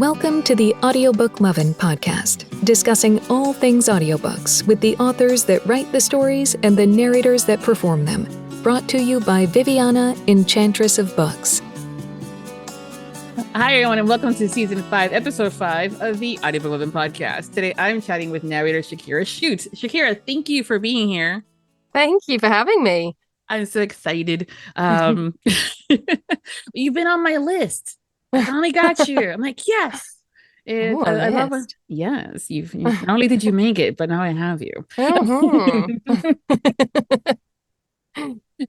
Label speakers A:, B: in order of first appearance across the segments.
A: Welcome to the Audiobook Lovin Podcast, discussing all things audiobooks with the authors that write the stories and the narrators that perform them. Brought to you by Viviana, Enchantress of Books.
B: Hi, everyone, and welcome to Season 5, Episode 5 of the Audiobook Lovin Podcast. Today, I'm chatting with narrator Shakira Shute. Shakira, thank you for being here.
C: Thank you for having me.
B: I'm so excited. You've been on my list. I finally got you. I'm like, yes.
C: Ooh,
B: I love it. Yes, you've not only did you make it, but now I have you.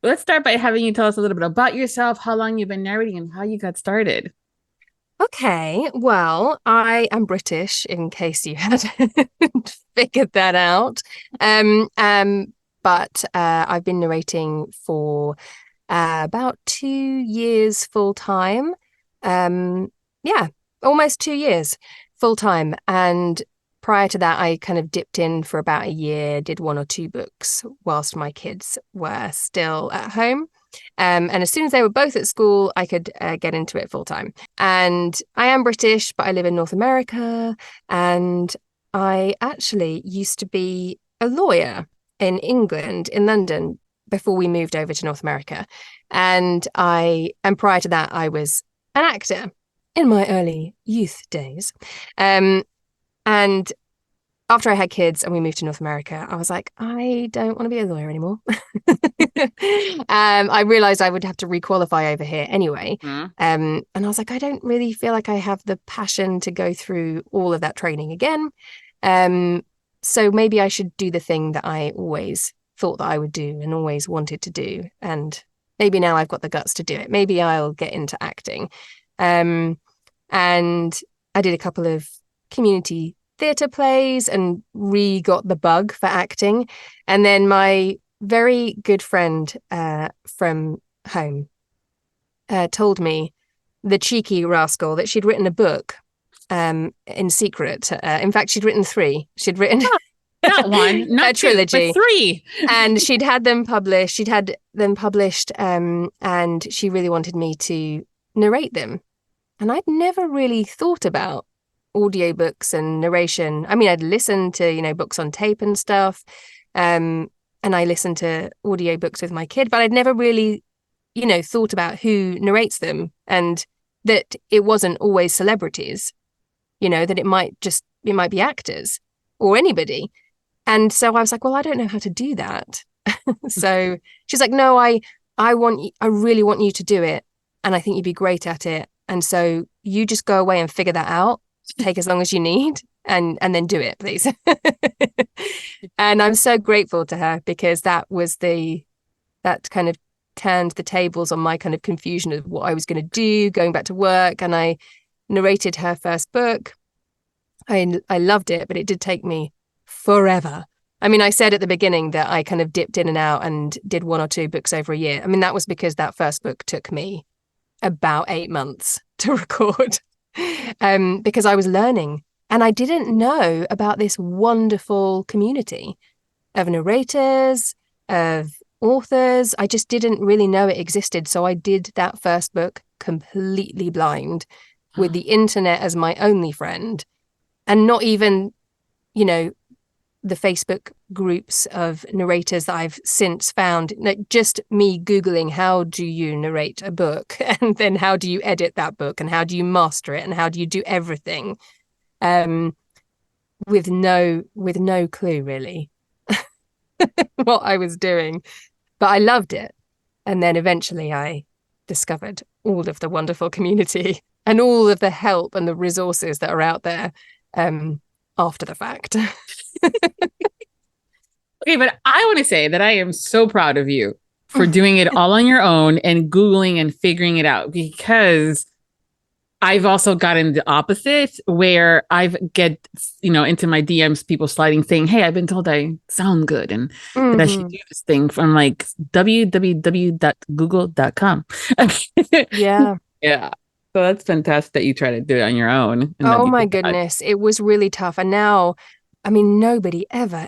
B: Let's start by having you tell us a little bit about yourself, how long you've been narrating, and how you got started.
C: Okay, well, I am British, in case you hadn't figured that out. But I've been narrating for about 2 years full time. Almost 2 years full time. And prior to that, I kind of dipped in for about a year, did 1 or 2 books whilst my kids were still at home. And as soon as they were both at school, I could get into it full time. And I am British, but I live in North America. And I actually used to be a lawyer in England, in London, before we moved over to North America. And prior to that, I was an actor in my early youth days. And after I had kids and we moved to North America, I was like, I don't want to be a lawyer anymore. I realized I would have to requalify over here anyway. And I was like, I don't really feel like I have the passion to go through all of that training again. So maybe I should do the thing that I always thought that I would do and always wanted to do. And maybe now I've got the guts to do it. Maybe I'll get into acting. And I did a couple of community theatre plays and got the bug for acting. And then my very good friend from home told me, the cheeky rascal, that she'd written a book in secret. In fact, she'd written 3. She'd written
B: not one, not
C: a trilogy,
B: 2, but 3.
C: And she'd had them published. And she really wanted me to narrate them. And I'd never really thought about audiobooks and narration. I mean, I'd listened to, books on tape and stuff. And I listened to audiobooks with my kid, but I'd never really, thought about who narrates them, and that it wasn't always celebrities, that it might be actors or anybody. And so I was like, well, I don't know how to do that. So she's like, no, I really want you to do it. And I think you'd be great at it. And so you just go away and figure that out. Take as long as you need, and then do it, please. And I'm so grateful to her, because that kind of turned the tables on my kind of confusion of what I was going to do, going back to work. And I narrated her first book. I loved it, but it did take me forever. I mean, I said at the beginning that I kind of dipped in and out and did 1 or 2 books over a year. I mean, that was because that first book took me about 8 months to record, because I was learning, and I didn't know about this wonderful community of narrators, of authors. I just didn't really know it existed. So I did that first book completely blind, with the internet as my only friend, and not even, the Facebook groups of narrators that I've since found. Just me Googling, how do you narrate a book? And then how do you edit that book? And how do you master it? And how do you do everything? With no clue, really, what I was doing. But I loved it. And then eventually I discovered all of the wonderful community and all of the help and the resources that are out there after the fact.
B: Okay, but I want to say that I am so proud of you for doing it all on your own and Googling and figuring it out, because I've also gotten the opposite, where I've get, into my DMs, people sliding saying, hey, I've been told I sound good and that I should do this thing from like www.google.com.
C: Yeah.
B: Yeah. So that's fantastic that you try to do it on your own.
C: Oh my goodness. It was really tough. And now, I mean, nobody ever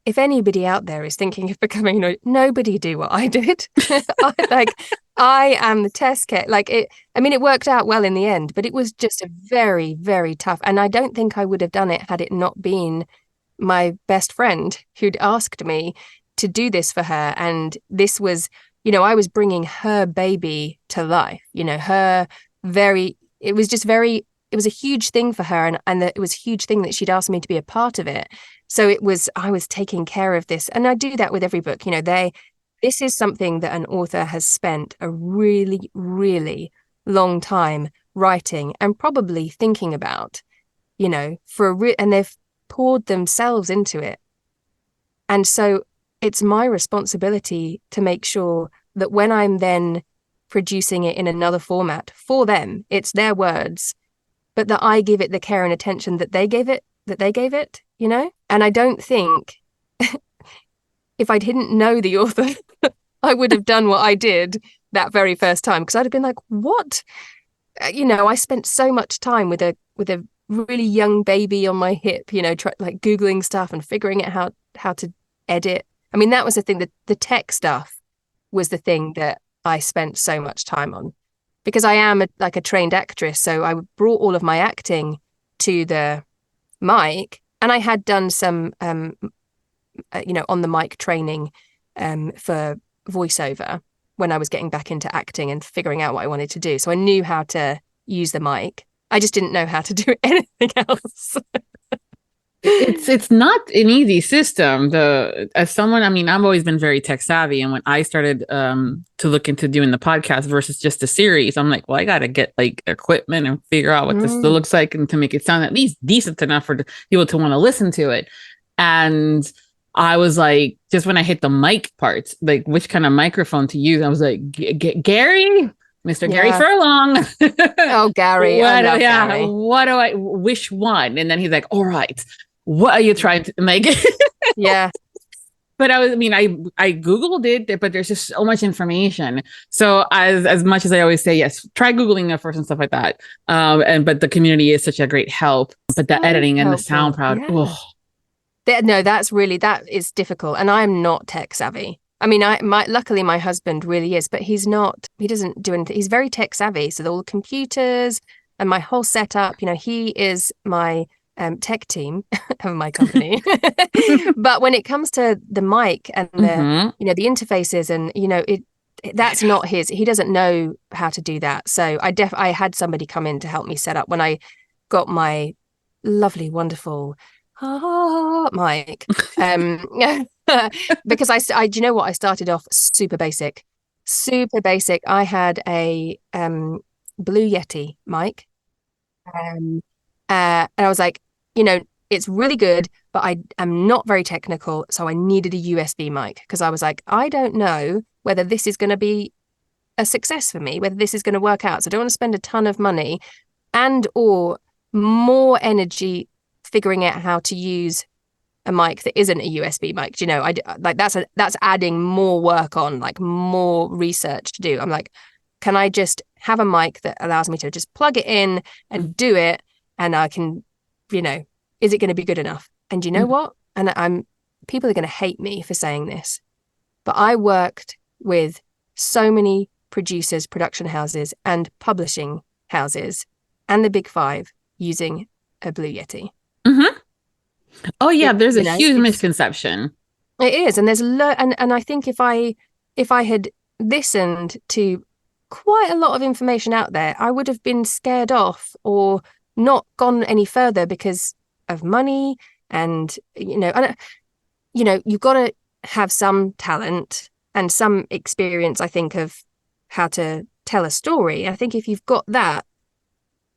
C: if anybody out there is thinking of becoming, nobody do what I did. I am the test case. It worked out well in the end, but it was just a very, very tough. And I don't think I would have done it had it not been my best friend who'd asked me to do this for her. And this was, I was bringing her baby to life, it was a huge thing for her. And it was a huge thing that she'd asked me to be a part of it. So I was taking care of this. And I do that with every book. This is something that an author has spent a really, really long time writing and probably thinking about, and they've poured themselves into it. And so it's my responsibility to make sure that when I'm then producing it in another format for them, it's their words, but that I give it the care and attention that they gave it, And I don't think if I didn't know the author, I would have done what I did that very first time, because I'd have been like, what? I spent so much time with a really young baby on my hip, Googling stuff and figuring out how to edit. I mean, that was the thing, that the tech stuff was the thing that I spent so much time on, because I am a trained actress. So I brought all of my acting to the mic, and I had done some, on the mic training for voiceover when I was getting back into acting and figuring out what I wanted to do. So I knew how to use the mic. I just didn't know how to do anything else.
B: It's not an easy system. I've always been very tech savvy, and when I started to look into doing the podcast versus just a series, I'm like, well, I got to get equipment and figure out what this looks like, and to make it sound at least decent enough for people to want to listen to it. And I was like, just when I hit the mic parts, which kind of microphone to use, I was like, Gary. Mr. Gary Furlong.
C: Oh, Gary. Gary.
B: What do I wish one? And then he's like, all right, what are you trying to make?
C: Yeah.
B: But I Googled it, but there's just so much information. So as much as I always say, yes, try Googling it first and stuff like that. But the community is such a great help. But the editing and the sound crowd.
C: Yeah. That is difficult. And I'm not tech savvy. I mean, luckily my husband really is, but he doesn't do anything. He's very tech savvy. So all the computers and my whole setup, he is my tech team of my company. But when it comes to the mic and the interfaces and, that's not his, he doesn't know how to do that. So I had somebody come in to help me set up when I got my lovely, wonderful mic. Because do you know what? I started off super basic. I had a Blue Yeti mic, and I was like, it's really good, but I am not very technical, so I needed a USB mic, because I was like, I don't know whether this is going to be a success for me, whether this is going to work out. So I don't want to spend a ton of money and or more energy figuring out how to use a mic that isn't a USB mic. That's adding more work on, more research to do. I'm like, can I just have a mic that allows me to just plug it in and do it, and I can, is it going to be good enough? And you know what? And people are going to hate me for saying this, but I worked with so many producers, production houses, and publishing houses, and the big five using a Blue Yeti.
B: Mm-hmm. Oh yeah, there's a huge misconception.
C: It is, and there's and I think if I had listened to quite a lot of information out there, I would have been scared off or not gone any further because of money. And you've got to have some talent and some experience, I think, of how to tell a story. I think if you've got that,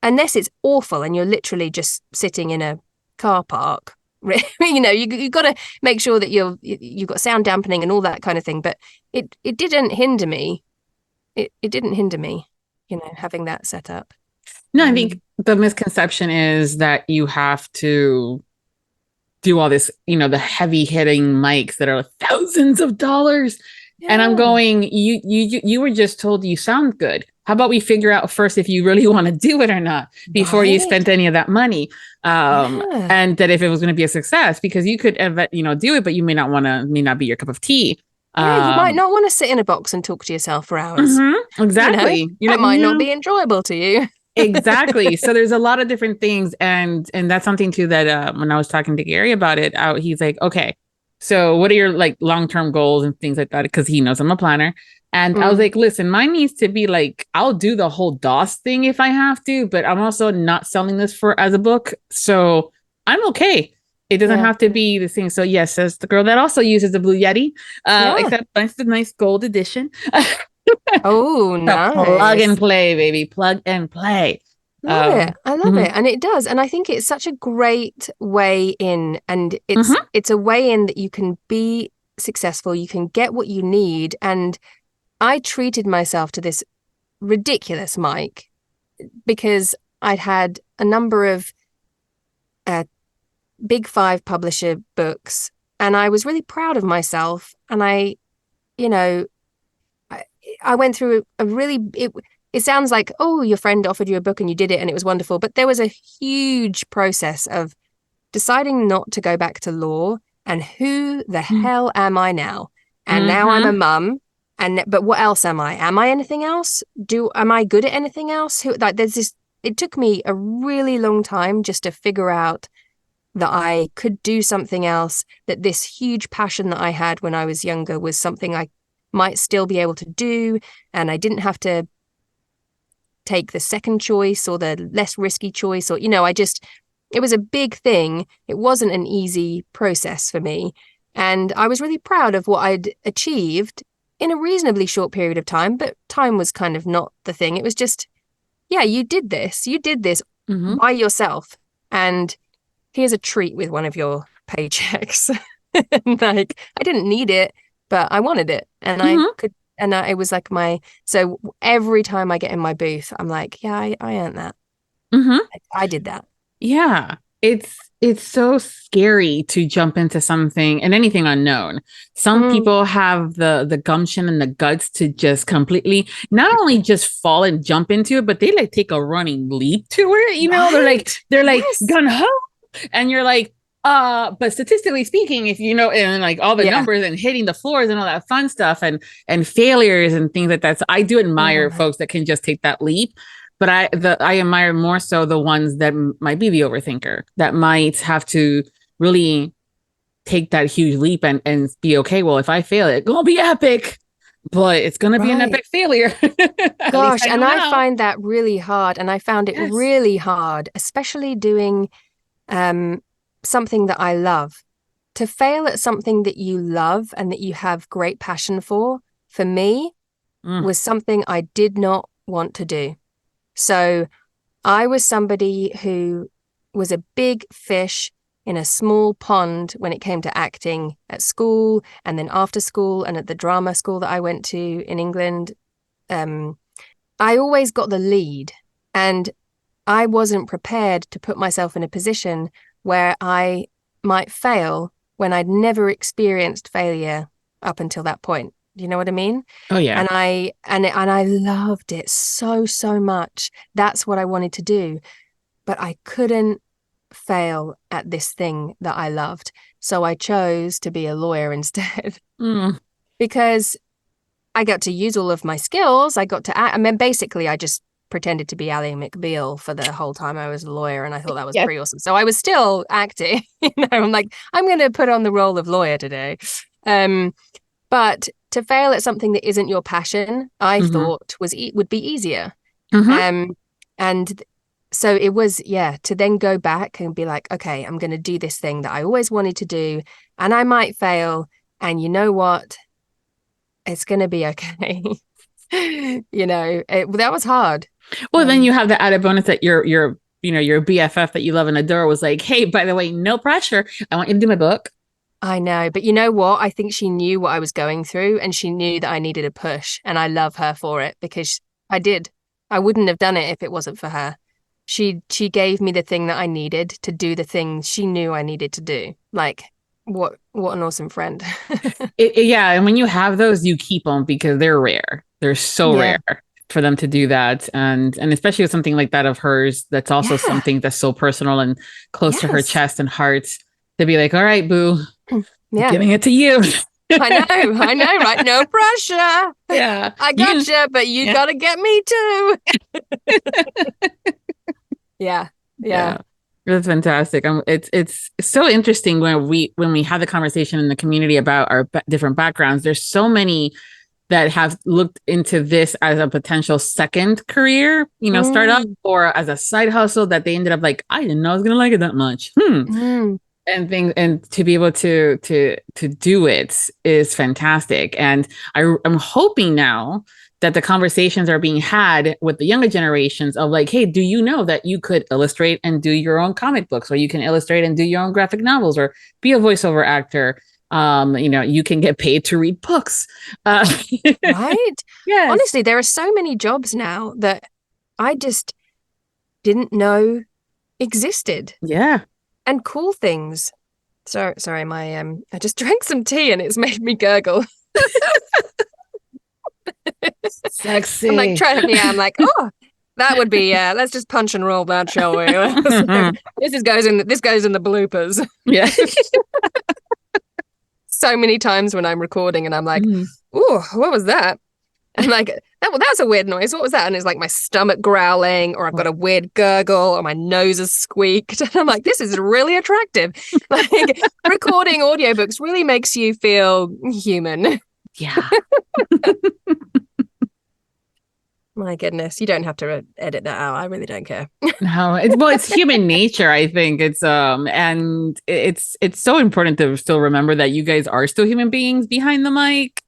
C: unless it's awful and you're literally just sitting in a car park, you've got to make sure that you've got sound dampening and all that kind of thing. But it didn't hinder me. It didn't hinder me, having that set up.
B: No, I think the misconception is that you have to do all this, the heavy hitting mics that are thousands of dollars. Yeah. And I'm going, you were just told you sound good. how about we figure out first if you really want to do it or not before you spent any of that money. And that if it was going to be a success, because you could, do it, but you may not be your cup of tea.
C: Yeah, you might not want to sit in a box and talk to yourself for hours.
B: Exactly.
C: It might not be enjoyable to you.
B: Exactly. So there's a lot of different things. And that's something too that when I was talking to Gary about it, he's like, okay, so what are your like long-term goals and things like that? Because he knows I'm a planner. And I was like, listen, mine needs to be like, I'll do the whole DOS thing if I have to, but I'm also not selling this as a book. So I'm okay. It doesn't have to be the thing. So yes, as the girl that also uses the Blue Yeti, except it's the nice gold edition.
C: Oh, nice.
B: Plug and play, baby. Plug and play.
C: Love it. I love it. And it does. And I think it's such a great way in. And it's a way in that you can be successful. You can get what you need. And I treated myself to this ridiculous mic because I'd had a number of Big Five publisher books, and I was really proud of myself. And I went through it sounds like, oh, your friend offered you a book and you did it and it was wonderful. But there was a huge process of deciding not to go back to law and who the hell am I now? And now I'm a mum. But what else am I? Am I anything else? Am I good at anything else? It took me a really long time just to figure out that I could do something else, that this huge passion that I had when I was younger was something I might still be able to do. And I didn't have to take the second choice or the less risky choice, or, it was a big thing. It wasn't an easy process for me. And I was really proud of what I'd achieved in a reasonably short period of time, but time was kind of not the thing. It was just, you did this by yourself. And here's a treat with one of your paychecks. Like, I didn't need it, but I wanted it. And I could, and it was like so every time I get in my booth, I'm like, I earned that. I did that.
B: Yeah. It's so scary to jump into something and anything unknown. Some people have the gumption and the guts to just completely not only just fall and jump into it, but they like take a running leap to it. They're like gun ho, and you're like, but statistically speaking, if and like all the numbers and hitting the floors and all that fun stuff and failures and things like that. So I do admire folks that can just take that leap. But I admire more so the ones that might be the overthinker, that might have to really take that huge leap and be okay. Well, if I fail, it's going to be epic, but it's going to be an epic failure.
C: Gosh, I find that really hard. And I found it really hard, especially doing something that I love. To fail at something that you love and that you have great passion for me, was something I did not want to do. So I was somebody who was a big fish in a small pond when it came to acting at school and then after school and at the drama school that I went to in England. I always got the lead, and I wasn't prepared to put myself in a position where I might fail when I'd never experienced failure up until that point. Do you know what I mean?
B: Oh yeah.
C: And I loved it so much. That's what I wanted to do. But I couldn't fail at this thing that I loved. So I chose to be a lawyer instead. Because I got to use all of my skills. I got to act. I mean, basically, I just pretended to be Ally McBeal for the whole time I was a lawyer, and I thought that was pretty awesome. So I was still acting. I'm like, I'm going to put on the role of lawyer today. But to fail at something that isn't your passion, I thought would be easier. And so it was, to then go back and be like, okay, I'm going to do this thing that I always wanted to do, and I might fail. And you know what? It's going to be okay. That was hard.
B: Well, then you have the added bonus that your BFF that you love and adore was like, hey, by the way, no pressure. I want you to do my book.
C: I know. But you know what? I think she knew what I was going through, and she knew that I needed a push, and I love her for it, because I did. I wouldn't have done it if it wasn't for her. She gave me the thing that I needed to do the thing she knew I needed to do. Like, what an awesome friend. And
B: when you have those, you keep them because they're rare. They're so rare. for them to do that. And especially with something like that of hers, that's also something that's so personal and close to her chest and heart, to be like, all right, boo, giving it to you.
C: I know, right? No pressure.
B: Yeah.
C: I gotcha, but you gotta get me too. Yeah.
B: That's fantastic. It's so interesting when we have the conversation in the community about our different backgrounds. There's so many that have looked into this as a potential second career, start up, or as a side hustle that they ended up like, I didn't know I was gonna like it that much. And things, and to be able to do it is fantastic. And I'm hoping now that the conversations are being had with the younger generations of like, hey, do you know that you could illustrate and do your own comic books, or you can illustrate and do your own graphic novels, or be a voiceover actor? You can get paid to read books.
C: Right?
B: Yes.
C: Honestly, there are so many jobs now that I just didn't know existed.
B: Yeah.
C: And cool things. So sorry, I just drank some tea and it's made me gurgle.
B: Sexy.
C: I'm like I'm like, oh, that would be let's just punch and roll that, shall we? This goes in the bloopers.
B: Yeah.
C: So many times when I'm recording and I'm like, oh, what was that? I'm like, that's a weird noise. What was that? And it's like my stomach growling, or I've got a weird gurgle, or my nose has squeaked. And I'm like, this is really attractive. Like, recording audiobooks really makes you feel human.
B: Yeah.
C: My goodness, you don't have to edit that out. I really don't care.
B: No, it's human nature. I think it's and it's so important to still remember that you guys are still human beings behind the mic.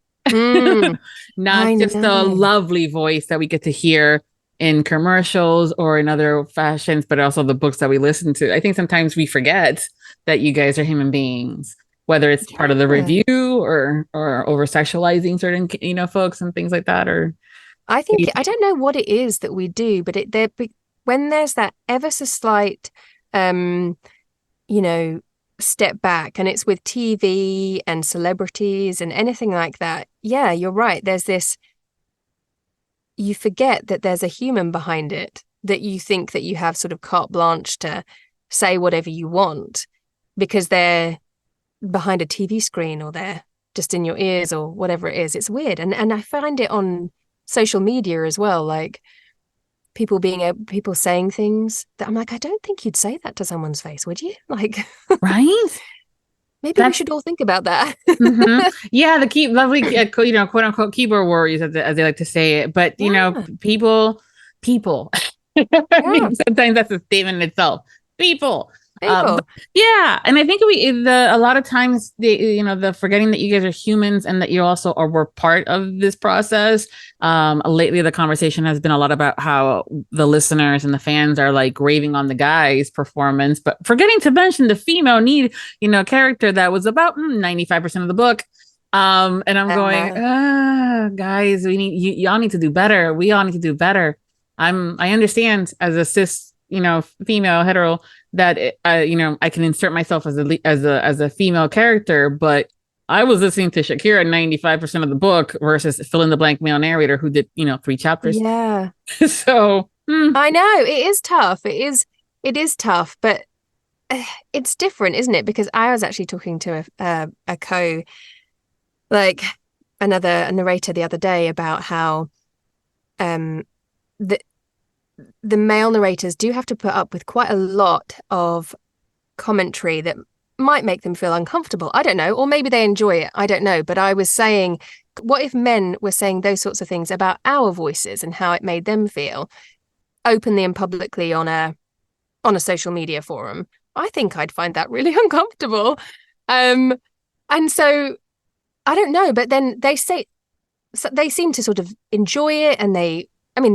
B: Not just a lovely voice that we get to hear in commercials or in other fashions, but also the books that we listen to. I think sometimes we forget that you guys are human beings, whether it's part of the review or over sexualizing certain folks and things like that. Or
C: I think I don't know what it is that we do, but when there's that ever so slight step back, and it's with TV and celebrities and anything like that. Yeah, you're right. There's this, you forget that there's a human behind it, that you think that you have sort of carte blanche to say whatever you want because they're behind a TV screen or they're just in your ears or whatever it is. It's weird. And I find it on social media as well, like people saying things that I'm like, I don't think you'd say that to someone's face, would you? Like,
B: right?
C: Maybe we should all think about that.
B: Yeah, the lovely, quote unquote keyboard warriors, as they like to say it. But people. I mean, sometimes that's a statement in itself. People. Yeah, and I think a lot of times the forgetting that you guys are humans and that you also were part of this process. Lately, the conversation has been a lot about how the listeners and the fans are like raving on the guy's performance, but forgetting to mention the female character that was about 95% of the book. And I'm going, guys, y'all need to do better. We all need to do better. I understand as a cis female hetero that I can insert myself as a female character, but I was listening to Shakira 95% of the book versus fill in the blank male narrator who did 3 chapters.
C: Yeah.
B: So
C: I know it is tough. It is tough, but it's different, isn't it? Because I was actually talking to a narrator the other day about how the male narrators do have to put up with quite a lot of commentary that might make them feel uncomfortable. I don't know. Or maybe they enjoy it. I don't know. But I was saying, what if men were saying those sorts of things about our voices and how it made them feel openly and publicly on a social media forum? I think I'd find that really uncomfortable. And so I don't know. But then they seem to sort of enjoy it, and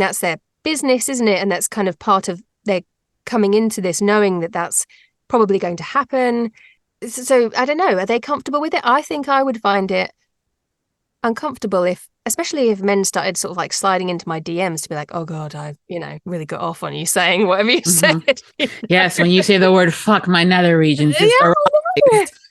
C: that's their business, isn't it? And that's kind of part of their coming into this knowing that that's probably going to happen. So I don't know, are they comfortable with it? I think I would find it uncomfortable, especially if men started sort of like sliding into my DMs to be like, oh God, I really got off on you saying whatever you said.
B: Yes, when you say the word fuck, my nether regions just I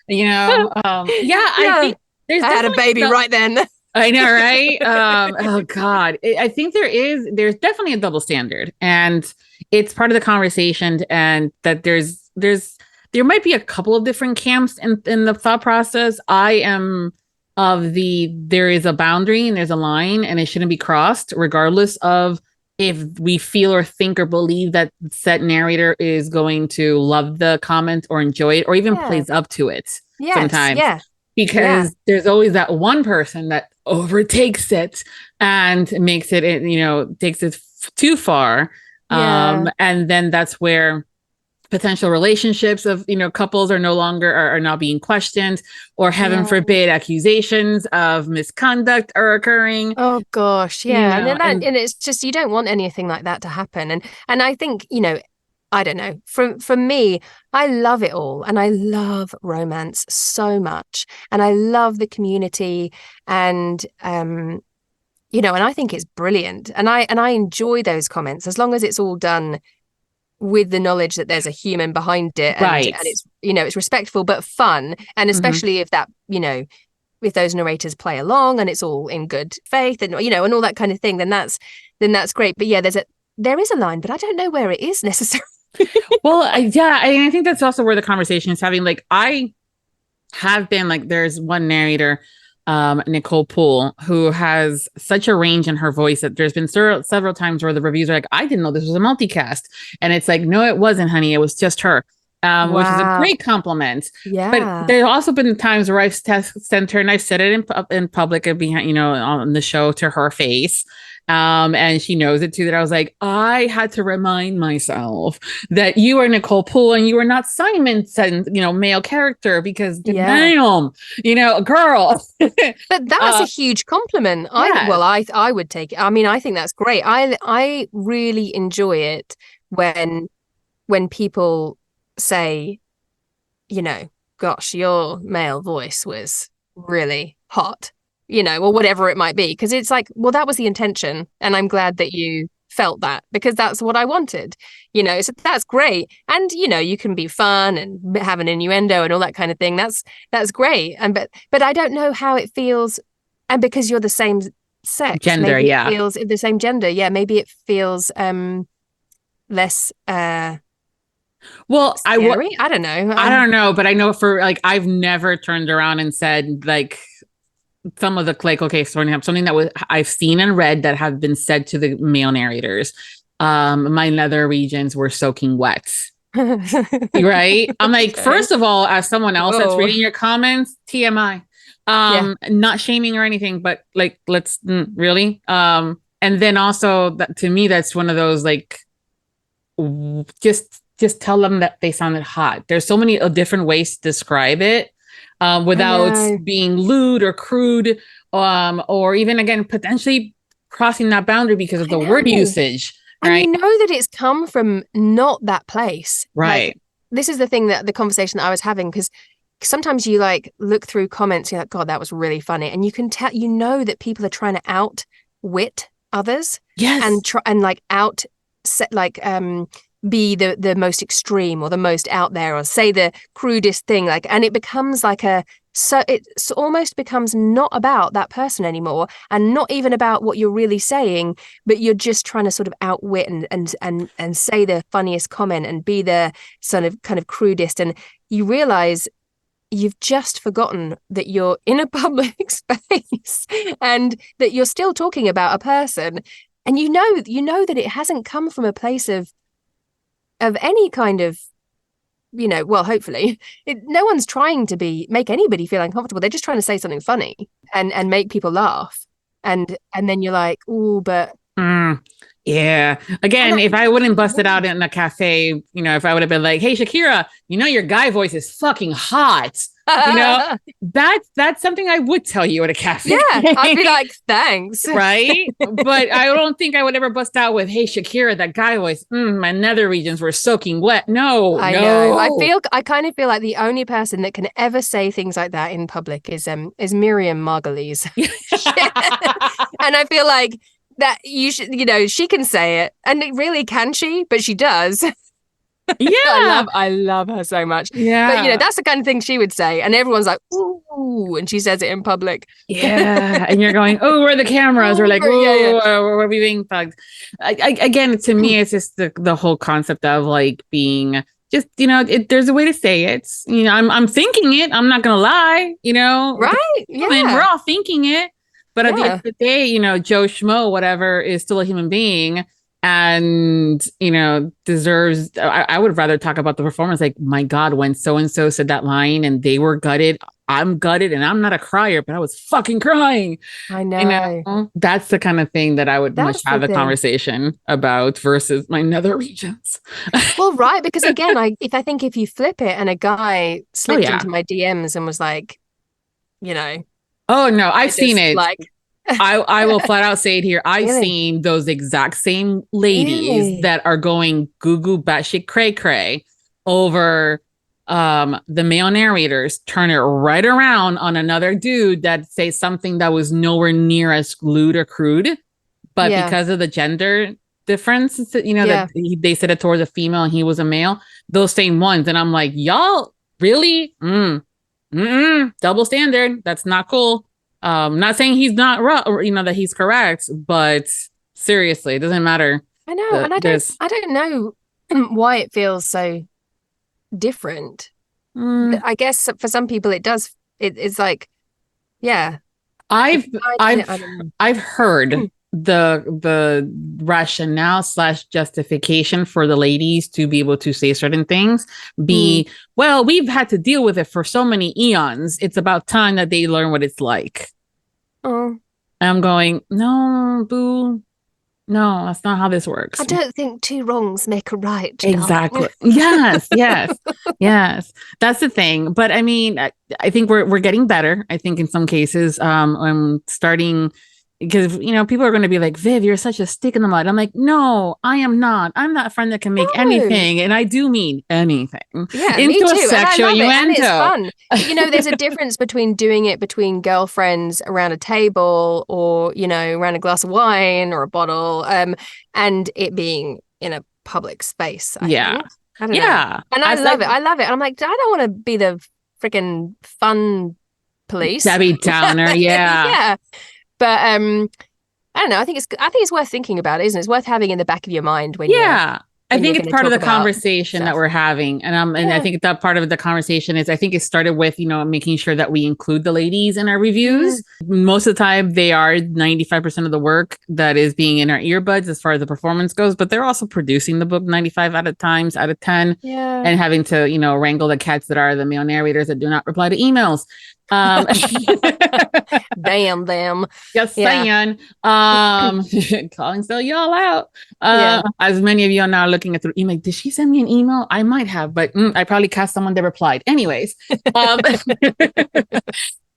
B: think
C: I had a baby right then.
B: I know, right? Oh God. I think there's definitely a double standard, and it's part of the conversation, and that there might be a couple of different camps in the thought process. I am there is a boundary and there's a line and it shouldn't be crossed, regardless of if we feel or think or believe that said narrator is going to love the comment or enjoy it or even plays up to it sometimes.
C: Yeah.
B: Because there's always that one person that overtakes it and makes it, takes it too far. And then that's where potential relationships of, couples are no longer are not being questioned, or heaven forbid, accusations of misconduct are occurring.
C: Oh gosh. Yeah. And it's just, you don't want anything like that to happen. And I think, I don't know. For me, I love it all, and I love romance so much, and I love the community, and and I think it's brilliant, and I enjoy those comments as long as it's all done with the knowledge that there's a human behind it, and,
B: right,
C: and it's it's respectful but fun, and especially if that if those narrators play along and it's all in good faith, and and all that kind of thing, then that's great. But yeah, there is a line, but I don't know where it is necessarily.
B: Well, I think that's also where the conversation is having. Like, I have been like, there's one narrator, Nicole Poole, who has such a range in her voice that there's been several times where the reviews are like, I didn't know this was a multicast, and it's like, no, it wasn't, honey, it was just her. Which is a great compliment. Yeah. But there's also been times where I've sent her, and I've said it in public and behind, on the show to her face. And she knows it too, that I was like, I had to remind myself that you are Nicole Poole and you are not Simon's, male character, because damn, girl.
C: But that's a huge compliment. I would take it. I mean, I think that's great. I really enjoy it when people say, gosh, your male voice was really hot, or whatever it might be. Because it's like, well, that was the intention. And I'm glad that you felt that, because that's what I wanted, so that's great. And, you can be fun and have an innuendo and all that kind of thing. That's great. And, but I don't know how it feels. And because you're the same sex,
B: gender,
C: maybe it feels the same gender. Yeah. Maybe it feels less, well, scary? I don't know.
B: I don't know, but I know for like, I've never turned around and said like some of the something that I've seen and read that have been said to the male narrators. My nether regions were soaking wet. Right? I'm like, first of all, as someone else that's reading your comments, TMI. Not shaming or anything, but like, let's really. And then also to me, that's one of those like, just tell them that they sounded hot. There's so many different ways to describe it without being lewd or crude, or even, again, potentially crossing that boundary because of the word usage. Right?
C: And that it's come from not that place.
B: Right.
C: Like, this is the thing, that the conversation that I was having, because sometimes you like look through comments, you're like, God, that was really funny. And you can tell, that people are trying to outwit others.
B: Yes.
C: And like be the most extreme or the most out there, or say the crudest thing, like, and it becomes like it almost becomes not about that person anymore, and not even about what you're really saying, but you're just trying to sort of outwit and say the funniest comment and be the sort of kind of crudest, and you realize you've just forgotten that you're in a public space and that you're still talking about a person, and you know that it hasn't come from a place of any kind of, well, hopefully no one's trying to make anybody feel uncomfortable. They're just trying to say something funny and make people laugh. And then you're like, oh, but
B: yeah. Again, if I wouldn't bust it out in a cafe, if I would have been like, hey, Shakira, your guy voice is fucking hot. That's something I would tell you at a cafe.
C: Yeah, I'd be like, thanks.
B: Right? But I don't think I would ever bust out with, hey, Shakira, that guy voice, my nether regions were soaking wet. No,
C: I know. I kind of feel like the only person that can ever say things like that in public is Miriam Margolyes. And I feel like that you should, she can say it, and really, can she? But she does.
B: Yeah.
C: I love her so much.
B: Yeah.
C: But, you know, that's the kind of thing she would say. And everyone's like, ooh, and she says it in public.
B: Yeah. And you're going, oh, where are the cameras? We're like, oh,
C: yeah.
B: we're being thugged. Again, to me, it's just the whole concept of like being just, you know, there's a way to say it. You know, I'm thinking it. I'm not going to lie, you know.
C: Right. Yeah.
B: I mean, we're all thinking it. But at the end of the day, you know, Joe Schmo, whatever, is still a human being and, you know, deserves. I would rather talk about the performance. Like, my God, when so-and-so said that line and they were gutted, I'm gutted and I'm not a crier, but I was fucking crying.
C: I know.
B: You know, that's the kind of thing that I would much have a conversation about versus my nether regions.
C: Well, right. Because again, if you flip it and a guy slipped into my DMs and was like, you know.
B: Oh, no, I've seen it.
C: Like,
B: I will flat out say it here. I've seen those exact same ladies that are going goo batshit cray cray over the male narrators, turn it right around on another dude that says something that was nowhere near as lewd or crude, but because of the gender difference, you know, that they said it towards a female and he was a male, those same ones. And I'm like, y'all really? Double standard. That's not cool. Not saying he's not right, or, you know, that he's correct, but seriously, it doesn't matter.
C: I know, and I don't know why it feels so different. I guess for some people it does. It's like, yeah.
B: I've heard the rationale / justification for the ladies to be able to say certain things well, we've had to deal with it for so many eons. It's about time that they learn what it's like. And I'm going, no, boo. No, that's not how this works.
C: I don't think two wrongs make a right.
B: Exactly. Yes. That's the thing. But I mean, I think we're getting better. I think in some cases, I'm starting, because, you know, people are going to be like, Viv, you're such a stick in the mud. I'm like, no, I am not. I'm not a friend that can make anything. And I do mean anything.
C: Yeah,
B: into
C: me too.
B: a sexual
C: and I love it. And
B: innuendo.
C: it's fun. You know, there's a difference between doing it between girlfriends around a table or, you know, around a glass of wine or a bottle, and it being in a public space. I think. I don't know. And I love it. I love it. And I'm like, I don't want to be the freaking fun police.
B: Debbie Downer.
C: Yeah. But I don't know. I think it's worth thinking about, isn't it? It's worth having in the back of your mind when
B: I think it's part of the conversation that we're having. And I think that part of the conversation is, I think it started with, you know, making sure that we include the ladies in our reviews. Most of the time they are 95% of the work that is being in our earbuds as far as the performance goes, but they're also producing the book 95 out of 10 and having to, you know, wrangle the cats that are the male narrators that do not reply to emails.
C: Damn them.
B: Just saying. Calling still y'all out. As many of you are now looking at the email, did she send me an email? I might have, but I probably cast someone that replied. Anyways,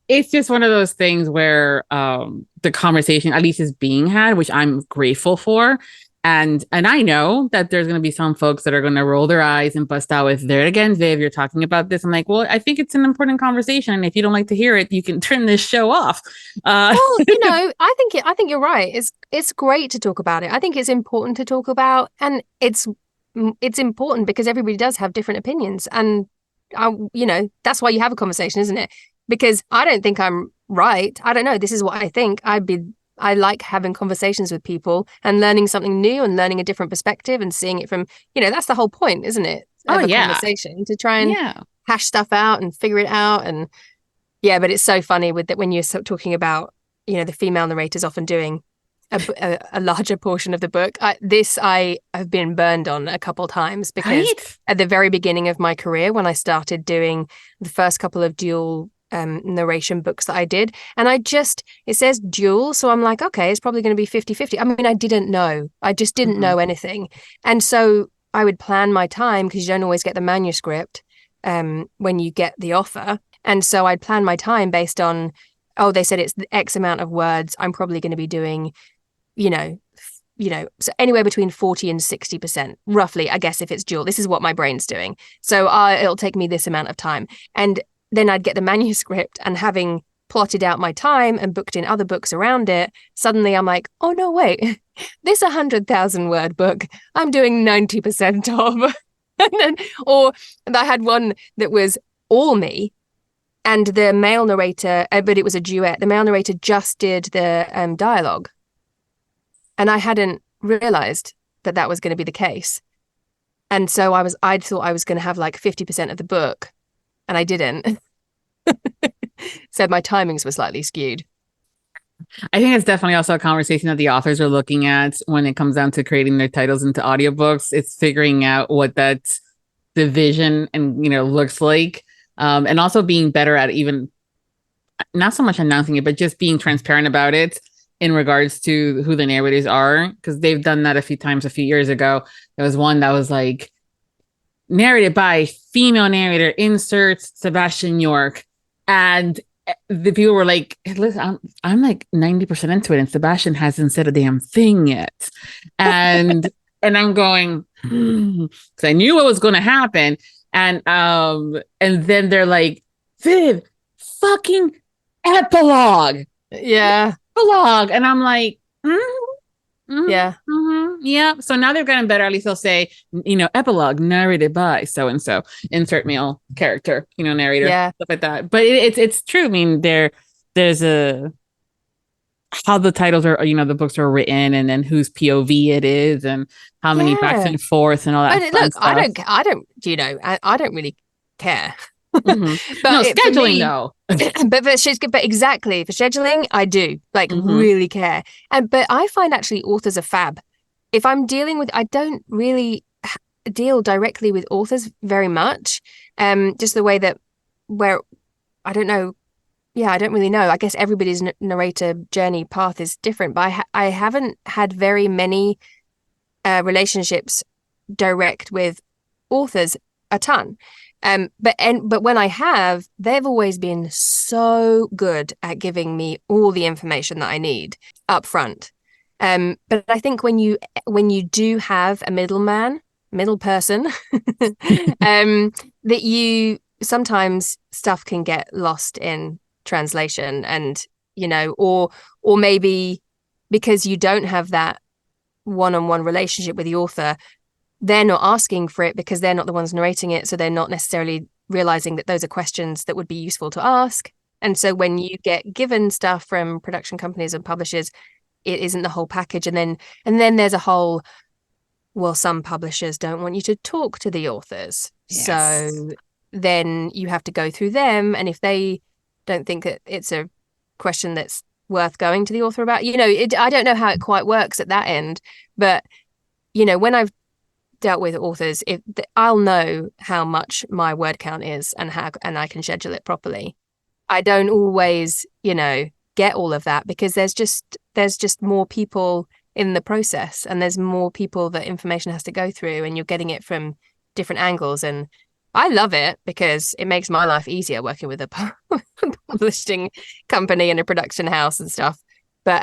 B: it's just one of those things where the conversation at least is being had, which I'm grateful for. And I know that there's going to be some folks that are going to roll their eyes and bust out with, there again, Viv, you're talking about this. I'm like, well, I think it's an important conversation. And if you don't like to hear it, you can turn this show off.
C: Well, you know, I think you're right. It's great to talk about it. I think it's important to talk about, and it's important because everybody does have different opinions. And, you know, that's why you have a conversation, isn't it? Because I don't think I'm right. I don't know. This is what I think. I like having conversations with people and learning something new and learning a different perspective and seeing it from, you know, that's the whole point, isn't it? Conversation to try and hash stuff out and figure it out. And but it's so funny with that when you're talking about, you know, the female narrators often doing a larger portion of the book. I have been burned on a couple of times because at the very beginning of my career, when I started doing the first couple of dual narration books that I did, and it says dual, so I'm like, okay, it's probably going to be 50-50. I mean, I didn't know. I just didn't know anything. And so I would plan my time, because you don't always get the manuscript when you get the offer. And so I'd plan my time based on, they said it's X amount of words. I'm probably going to be doing, you know, so anywhere between 40 and 60%, roughly, I guess, if it's dual. This is what my brain's doing. So it'll take me this amount of time. And then I'd get the manuscript, and having plotted out my time and booked in other books around it, suddenly I'm like, oh, no, wait, this 100,000 word book, I'm doing 90% of. Or I had one that was all me, and the male narrator, but it was a duet. The male narrator just did the dialogue, and I hadn't realized that was going to be the case. And so I thought I was going to have like 50% of the book, and I didn't. So my timings were slightly skewed.
B: I think it's definitely also a conversation that the authors are looking at when it comes down to creating their titles into audiobooks. It's figuring out what that division and, looks like. And also being better at even not so much announcing it, but just being transparent about it in regards to who the narrators are. Because they've done that a few times a few years ago. There was one that was like narrated by female narrator, insert Sebastian York. And the people were like, listen, I'm like 90% into it, and Sebastian hasn't said a damn thing yet. And I'm going, because I knew what was going to happen. And then they're like, Viv, fucking epilogue.
C: Yeah.
B: Epilogue. And I'm like,
C: yeah.
B: Yeah. So now they've gotten better. At least they'll say, epilogue narrated by so-and-so, insert male character, narrator, stuff like that. But it's true. I mean, there's how the titles are, the books are written, and then whose POV it is, and how many backs and forths and all that.
C: Look,
B: stuff.
C: I don't really care.
B: Mm-hmm. But scheduling though.
C: But exactly for scheduling, I do really care. But I find actually authors are fab. If I'm dealing with, I don't really deal directly with authors very much. Just the way that I don't know. Yeah, I don't really know. I guess everybody's narrator journey path is different, but I haven't had very many relationships direct with authors a ton. But when I have, they've always been so good at giving me all the information that I need up front. But I think when you do have a middle person, that you sometimes stuff can get lost in translation, and or maybe because you don't have that one-on-one relationship with the author, they're not asking for it because they're not the ones narrating it, so they're not necessarily realizing that those are questions that would be useful to ask. And so when you get given stuff from production companies and publishers, it isn't the whole package. And then there's a whole, well, some publishers don't want you to talk to the authors, so then you have to go through them, and if they don't think that it's a question that's worth going to the author about, I don't know how it quite works at that end, but when I've dealt with authors, I'll know how much my word count is and I can schedule it properly. I don't always get all of that because there's just more people in the process, and there's more people that information has to go through, and you're getting it from different angles. And I love it because it makes my life easier working with a publishing company and a production house and stuff. But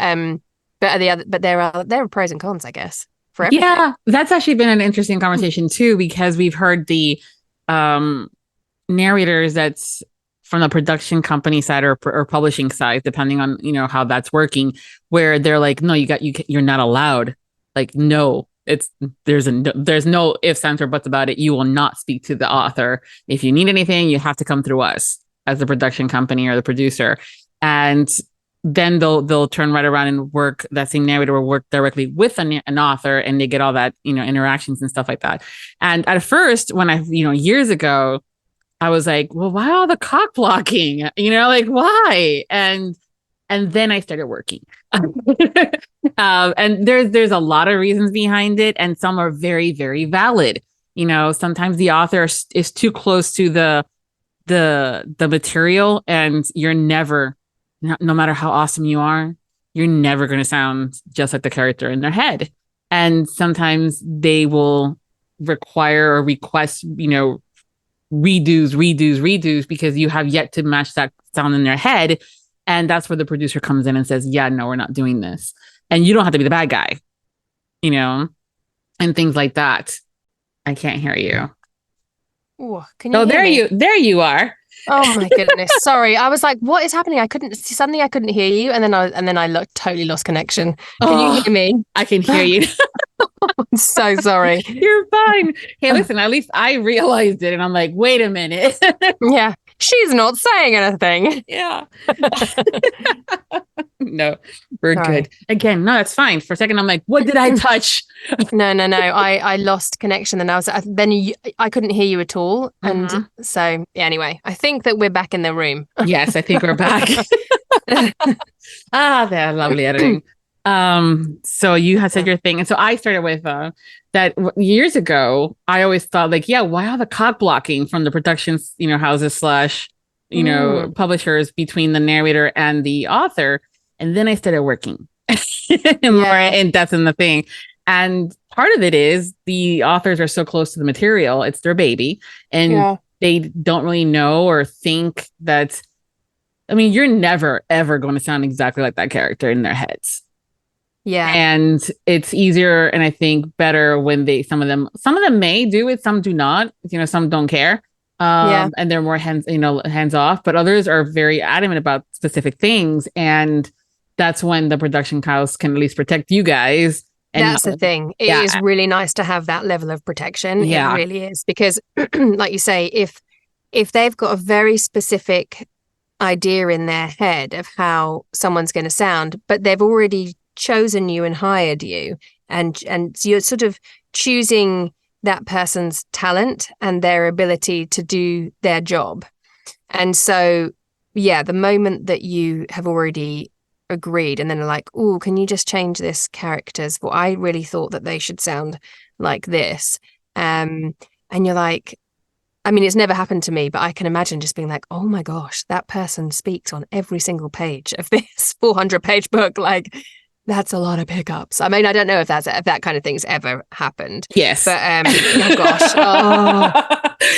C: there are pros and cons, I guess, for everything.
B: Yeah, that's actually been an interesting conversation too, because we've heard the narrators that's from the production company side or publishing side, depending on how that's working, where they're like, no, you're not allowed. Like, no. There's no ifs, ands, or buts about it. You will not speak to the author. If you need anything, you have to come through us as the production company or the producer. And then they'll turn right around and work, that same narrator will work directly with an author, and they get all that, interactions and stuff like that. And at first, when I, years ago, I was like, well, why all the cock blocking? Why? And then I started working. And there's a lot of reasons behind it, and some are very, very valid. Sometimes the author is too close to the material, and you're never, no matter how awesome you are, you're never going to sound just like the character in their head. And sometimes they will require or request, redos because you have yet to match that sound in their head. And that's where the producer comes in and says, yeah, no, we're not doing this. And you don't have to be the bad guy, and things like that. I can't hear you.
C: Ooh, can you hear me?
B: There you are.
C: Oh my goodness. Sorry. I was like, what is happening? I couldn't hear you. And then I totally lost connection. Can you hear me?
B: I can hear you.
C: I'm so sorry.
B: You're fine. Hey, listen, at least I realized it and I'm like, wait a minute.
C: Yeah. She's not saying anything.
B: Yeah. No, we're
C: Sorry.
B: good. Again, no, that's fine. For a second, I'm like, what did I touch?
C: No. I lost connection, and I couldn't hear you at all. And so anyway, I think that we're back in the room.
B: Yes, I think we're back. They're lovely editing. So you had said your thing, and so I started with that years ago. I always thought like, yeah, why all the cock blocking from the production, houses / publishers between the narrator and the author? And then I started working more in depth in the thing. And part of it is the authors are so close to the material. It's their baby. And they don't really know or think that, you're never, ever going to sound exactly like that character in their heads.
C: Yeah.
B: And it's easier and I think better when some of them may do it, some do not, some don't care. And they're more hands off, but others are very adamant about specific things. And that's when the production house can at least protect you guys. And
C: that's the thing. It is really nice to have that level of protection.
B: Yeah.
C: It really is. Because like you say, if they've got a very specific idea in their head of how someone's going to sound, but they've already chosen you and hired you, and so you're sort of choosing that person's talent and their ability to do their job. And so, the moment that you have already agreed and then are like, oh, can you just change this character's voice? I really thought that they should sound like this. And you're like, it's never happened to me, but I can imagine just being like, oh my gosh, that person speaks on every single page of this 400-page book. Like, that's a lot of pickups. I don't know if that kind of thing's ever happened.
B: Yes.
C: But, oh gosh. Oh.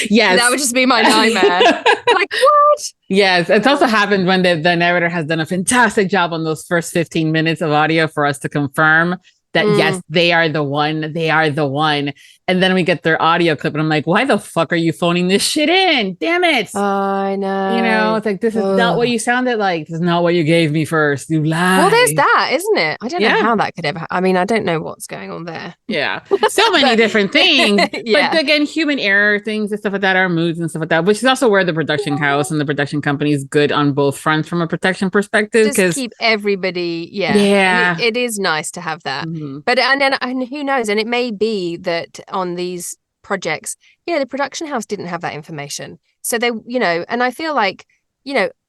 B: Yes.
C: That would just be my nightmare. Like, what?
B: Yes. It's also happened when the narrator has done a fantastic job on those first 15 minutes of audio for us to confirm that, yes, they are the one. They are the one. And then we get their audio clip and I'm like, why the fuck are you phoning this shit in? Damn it.
C: I know.
B: It's like, this is not what you sounded like. This is not what you gave me first. You lied.
C: Well, there's that, isn't it? I don't know how that could ever I don't know what's going on there.
B: Yeah. So many different things. But again, human error things and stuff like that, our moods and stuff like that, which is also where the production house and the production company is good on both fronts from a protection perspective.
C: Just keep everybody, it is nice to have that. But and who knows? And it may be that on these projects, the production house didn't have that information. So they, and I feel like,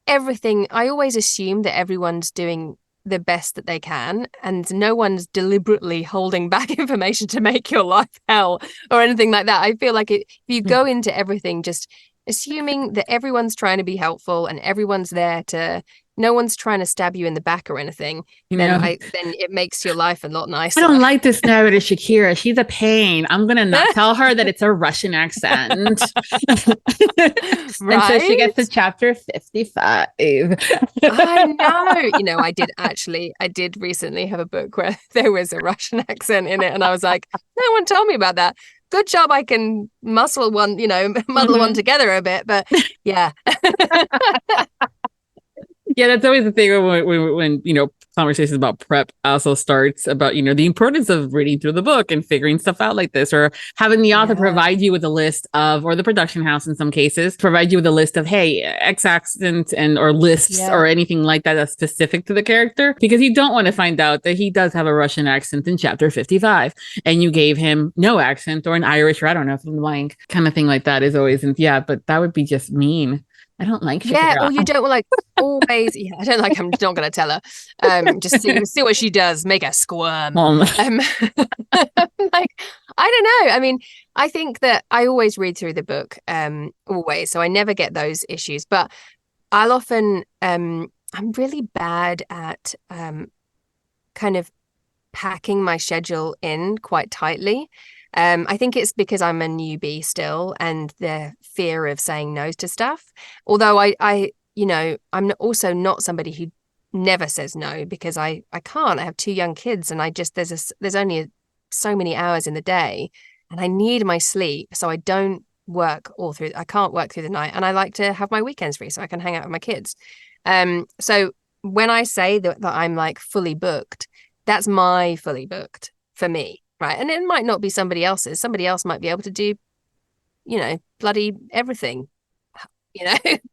C: everything, I always assume that everyone's doing the best that they can and no one's deliberately holding back information to make your life hell or anything like that. I feel like if you go into everything just assuming that everyone's trying to be helpful and everyone's there to, no one's trying to stab you in the back or anything, then it makes your life a lot nicer.
B: I don't like this narrator, Shakira. She's a pain. I'm going to not tell her that it's a Russian accent. Until she gets to chapter 55.
C: I know. I did recently have a book where there was a Russian accent in it. And I was like, no one told me about that. Good job I can muddle one together a bit. But yeah.
B: Yeah, that's always the thing when conversations about prep also starts about, the importance of reading through the book and figuring stuff out like this, or having the author provide you with a list of, or the production house in some cases, provide you with a list of, hey, X accent or lists or anything like that that's specific to the character, because you don't want to find out that he does have a Russian accent in chapter 55 and you gave him no accent or an Irish or I don't know, from the blank kind of thing like that is always, but that would be just mean. I don't like Shakira.
C: Yeah, or you don't like always. Yeah, I don't like. I'm not going to tell her. Just see what she does. Make her squirm. Like, I don't know. I think that I always read through the book. Always, so I never get those issues. But I'll often. I'm really bad at kind of packing my schedule in quite tightly. I think it's because I'm a newbie still and the fear of saying no to stuff. Although I'm also not somebody who never says no because I can't. I have 2 young kids and there's only so many hours in the day and I need my sleep. So I don't work I can't work through the night and I like to have my weekends free so I can hang out with my kids. So when I say that I'm like fully booked, that's my fully booked for me. right? And it might not be somebody else's. Somebody else might be able to do, bloody everything.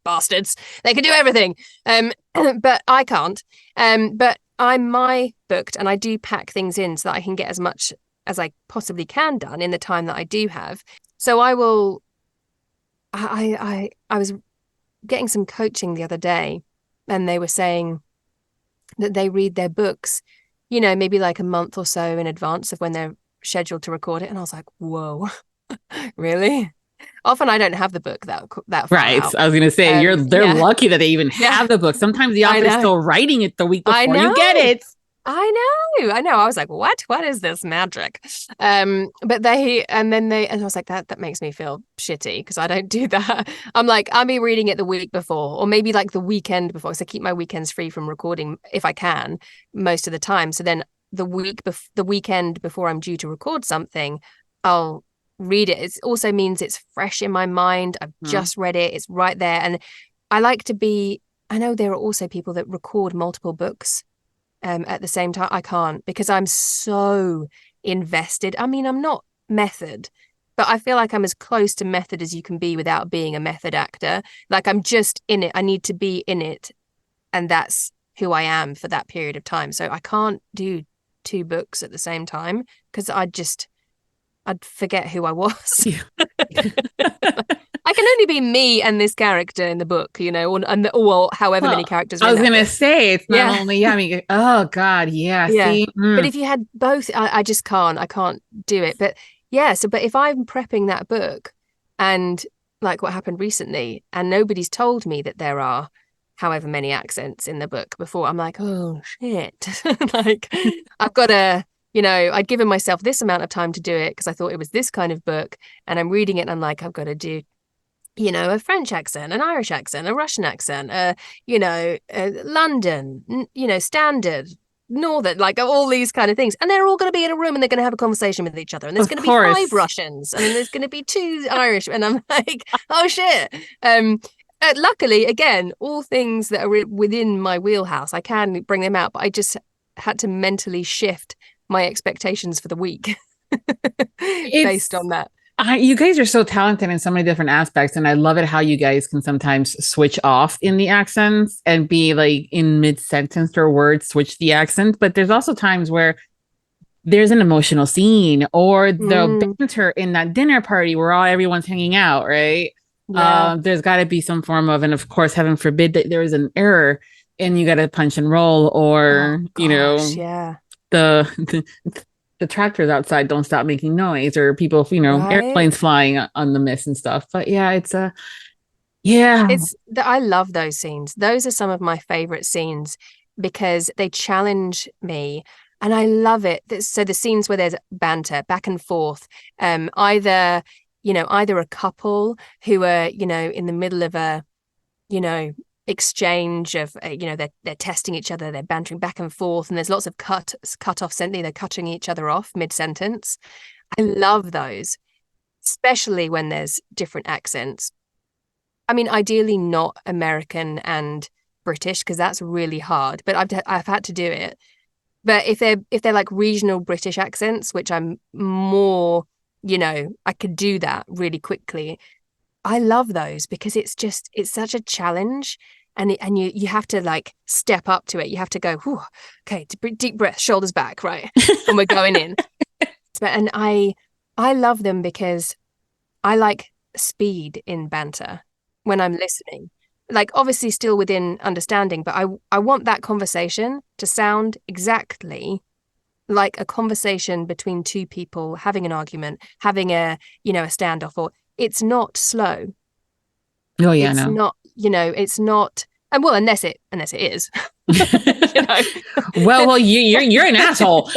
C: Bastards. They can do everything. But I can't. But I'm booked, and I do pack things in so that I can get as much as I possibly can done in the time that I do have. So I was getting some coaching the other day, and they were saying that they read their books, maybe like a month or so in advance of when they're scheduled to record it. And I was like, whoa, really? Often I don't have the book that far
B: Right.
C: out.
B: I was going to say, they're lucky that they even have the book. Sometimes the author's still writing it the week before you get it.
C: I know. I was like, what is this magic? But I was like, that makes me feel shitty because I don't do that. I'm like, I'll be reading it the week before, or maybe like the weekend before. So I keep my weekends free from recording if I can most of the time. So then the weekend before I'm due to record something, I'll read it. It also means it's fresh in my mind. I've just read it. It's right there. And I know there are also people that record multiple books at the same time. I can't, because I'm so invested. I mean, I'm not method, but I feel like I'm as close to method as you can be without being a method actor. Like, I'm just in it. I need to be in it. And that's who I am for that period of time. So I can't do 2 books at the same time because I'd forget who I was. I can only be me and this character in the book, or however many characters.
B: I was going to say, it's not only, I mean, oh God, yeah. See?
C: But if you had both, I just can't. I can't do it. But yeah, but if I'm prepping that book, and like what happened recently, and nobody's told me that there are however many accents in the book before, I'm like, oh shit. Like, I've got to, I'd given myself this amount of time to do it because I thought it was this kind of book, and I'm reading it and I'm like, I've got to do, a French accent, an Irish accent, a Russian accent, London, standard, northern, like all these kind of things. And they're all going to be in a room and they're going to have a conversation with each other. And there's going to be 5 Russians and then there's going to be 2 Irish. And I'm like, oh shit. Luckily, again, all things that are within my wheelhouse, I can bring them out, but I just had to mentally shift my expectations for the week based on that.
B: You guys are so talented in so many different aspects, and I love it how you guys can sometimes switch off in the accents and be like in mid-sentence or word switch the accent. But there's also times where there's an emotional scene or the banter in that dinner party where everyone's hanging out, right? Yeah. There's got to be some form of, and of course, heaven forbid that there is an error and you got to punch and roll, or the tractors outside don't stop making noise, or people, airplanes flying on the mist and stuff. But yeah,
C: I love those scenes. Those are some of my favorite scenes because they challenge me, and I love it. So the scenes where there's banter back and forth, either a couple who are, in the middle of a, exchange of, they're testing each other, they're bantering back and forth, and there's lots of cut off sentence, they're cutting each other off mid-sentence. I love those, especially when there's different accents. I mean, ideally not American and British, because that's really hard, but I've had to do it. But if they're like regional British accents, which I'm more, I could do that really quickly. I love those because it's such a challenge, and you have to like step up to it. You have to go, whew, okay, deep breath, shoulders back, right, and we're going in. And I love them because I like speed in banter when I'm listening. Like, obviously still within understanding, but I want that conversation to sound exactly like a conversation between 2 people having an argument, having a standoff, or it's not slow.
B: Oh yeah,
C: it's not, it's not, and well, unless it is.
B: Well, you're an asshole.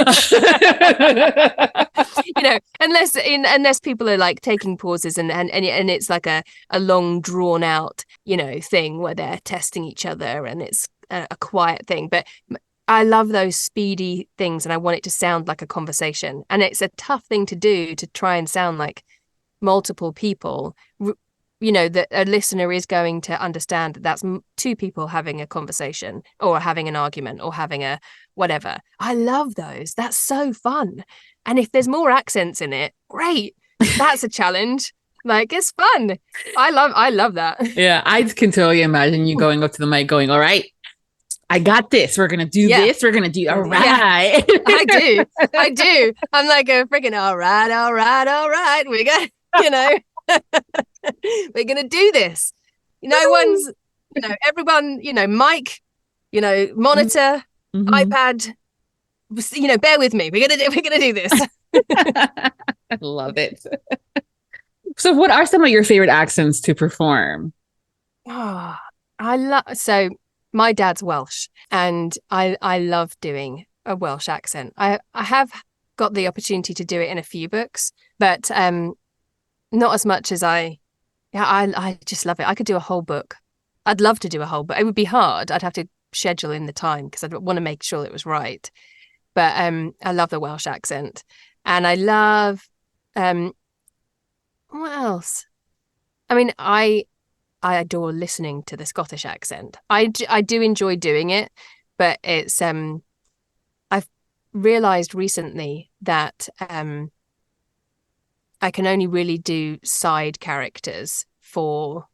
C: Unless people are like taking pauses and it's like a long drawn out, thing where they're testing each other and it's a quiet thing. But I love those speedy things, and I want it to sound like a conversation. And it's a tough thing to do, to try and sound like multiple people, that a listener is going to understand that that's two people having a conversation or having an argument or having a whatever. I love those. That's so fun. And if there's more accents in it, great. That's a challenge. Like, it's fun. I love that.
B: Yeah, I can totally imagine you going up to the mic going, all right, I got this. We're going to do this. We're going to do, all right.
C: Yeah, I do. I'm like a freaking, all right. We got, we're going to do this. No one's, everyone, mic, monitor, iPad, bear with me. We're going to do this.
B: I love it. So what are some of your favorite accents to perform?
C: Oh, so my dad's Welsh, and I love doing a Welsh accent. I have got the opportunity to do it in a few books, but not as much as I just love it. I could do a whole book. I'd love to do a whole book. It would be hard. I'd have to schedule in the time because I'd want to make sure it was right. But I love the Welsh accent, and I love what else? I mean, I adore listening to the Scottish accent. I do enjoy doing it, but it's I've realized recently that I can only really do side characters for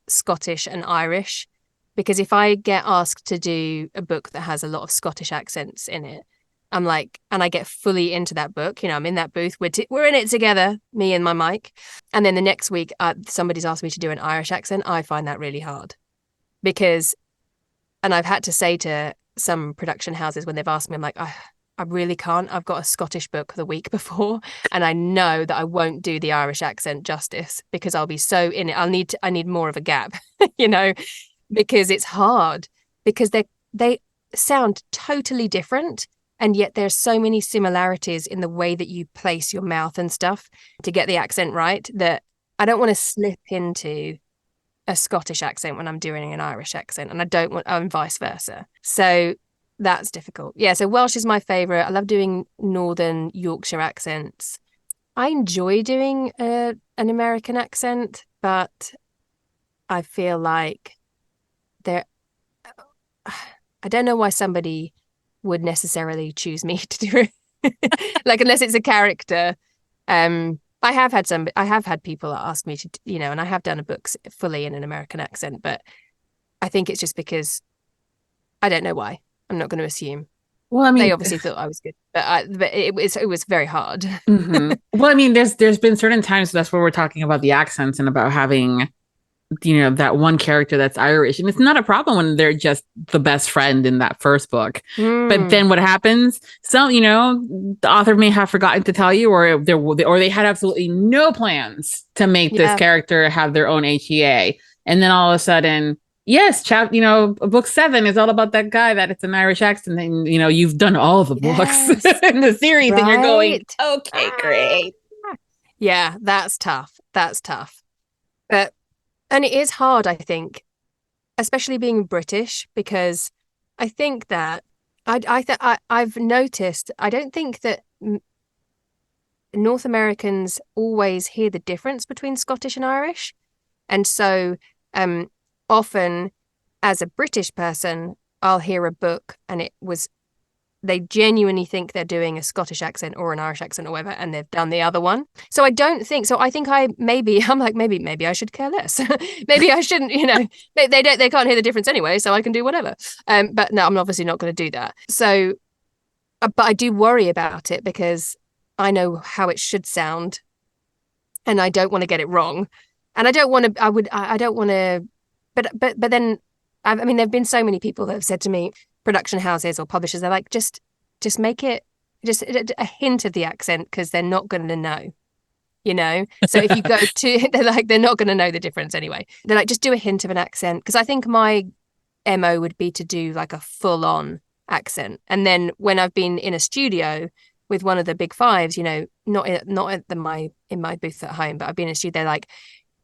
C: Scottish and Irish, because if I get asked to do a book that has a lot of Scottish accents in it, I'm like, and I get fully into that book, I'm in that booth, we're in it together, me and my mic. And then the next week, somebody's asked me to do an Irish accent. I find that really hard and I've had to say to some production houses when they've asked me, I'm like, I really can't. I've got a Scottish book the week before, and I know that I won't do the Irish accent justice because I'll be so in it. I need more of a gap, because it's hard because they sound totally different. And yet there's so many similarities in the way that you place your mouth and stuff to get the accent right that I don't want to slip into a Scottish accent when I'm doing an Irish accent, and I don't want, and vice versa. So that's difficult. Yeah, so Welsh is my favourite. I love doing Northern Yorkshire accents. I enjoy doing an American accent, but I feel like I don't know why somebody would necessarily choose me to do it. Like, unless it's a character. I have had people ask me to, and I have done a book fully in an American accent, but I think it's just because I don't know why. I'm not going to assume. Well, I mean, they obviously thought I was good, but it was very hard.
B: Mm-hmm. Well, I mean, there's been certain times, that's where we're talking about the accents and about having, that one character that's Irish, and it's not a problem when they're just the best friend in that first book. But then what happens? Some, the author may have forgotten to tell you, or they had absolutely no plans to make this character have their own HEA, and then all of a sudden, yes, book 7 is all about that guy that it's an Irish accent, and you've done all the books in the series, and you're going, okay, great.
C: Yeah, that's tough. But and it is hard, I think, especially being British, because I think that I've noticed, I don't think that North Americans always hear the difference between Scottish and Irish. And so often as a British person, I'll hear a book and they genuinely think they're doing a Scottish accent or an Irish accent or whatever, and they've done the other one. So I think maybe I should care less. Maybe I shouldn't, they can't hear the difference anyway, so I can do whatever. But no, I'm obviously not going to do that. So, but I do worry about it because I know how it should sound and I don't want to get it wrong. And I don't want to, but then, I mean, there've been so many people that have said to me, production houses or publishers, they're like, just make it just a hint of the accent, because they're not going to know, so if you go to, they're not going to know the difference anyway. They're like, just do a hint of an accent, because I think my MO would be to do like a full-on accent. And then when I've been in a studio with one of the big fives, not in my booth at home, but I've been in a studio, they're like,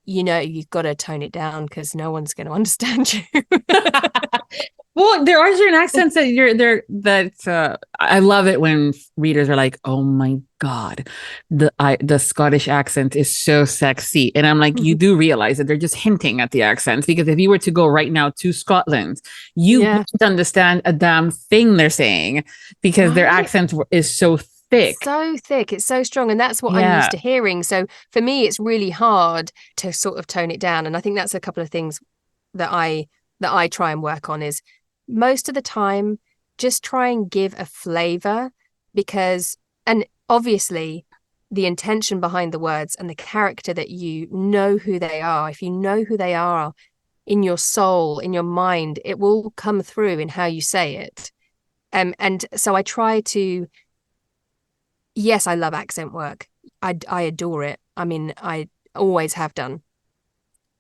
C: you've got to tone it down because no one's going to understand you.
B: Well, there are certain accents that I love it when readers are like, "Oh my God, the Scottish accent is so sexy," and I'm like, you do realize that they're just hinting at the accents, because if you were to go right now to Scotland, you wouldn't understand a damn thing they're saying, because their accent is so thick.
C: So thick, it's so strong, and that's what I'm used to hearing. So for me, it's really hard to sort of tone it down, and I think that's a couple of things that I try and work on. Is most of the time just try and give a flavor, because, and obviously the intention behind the words and the character, that you know who they are. If you know who they are in your soul, in your mind, it will come through in how you say it. And so I try to, yes, I love accent work. I adore it. I mean, I always have done.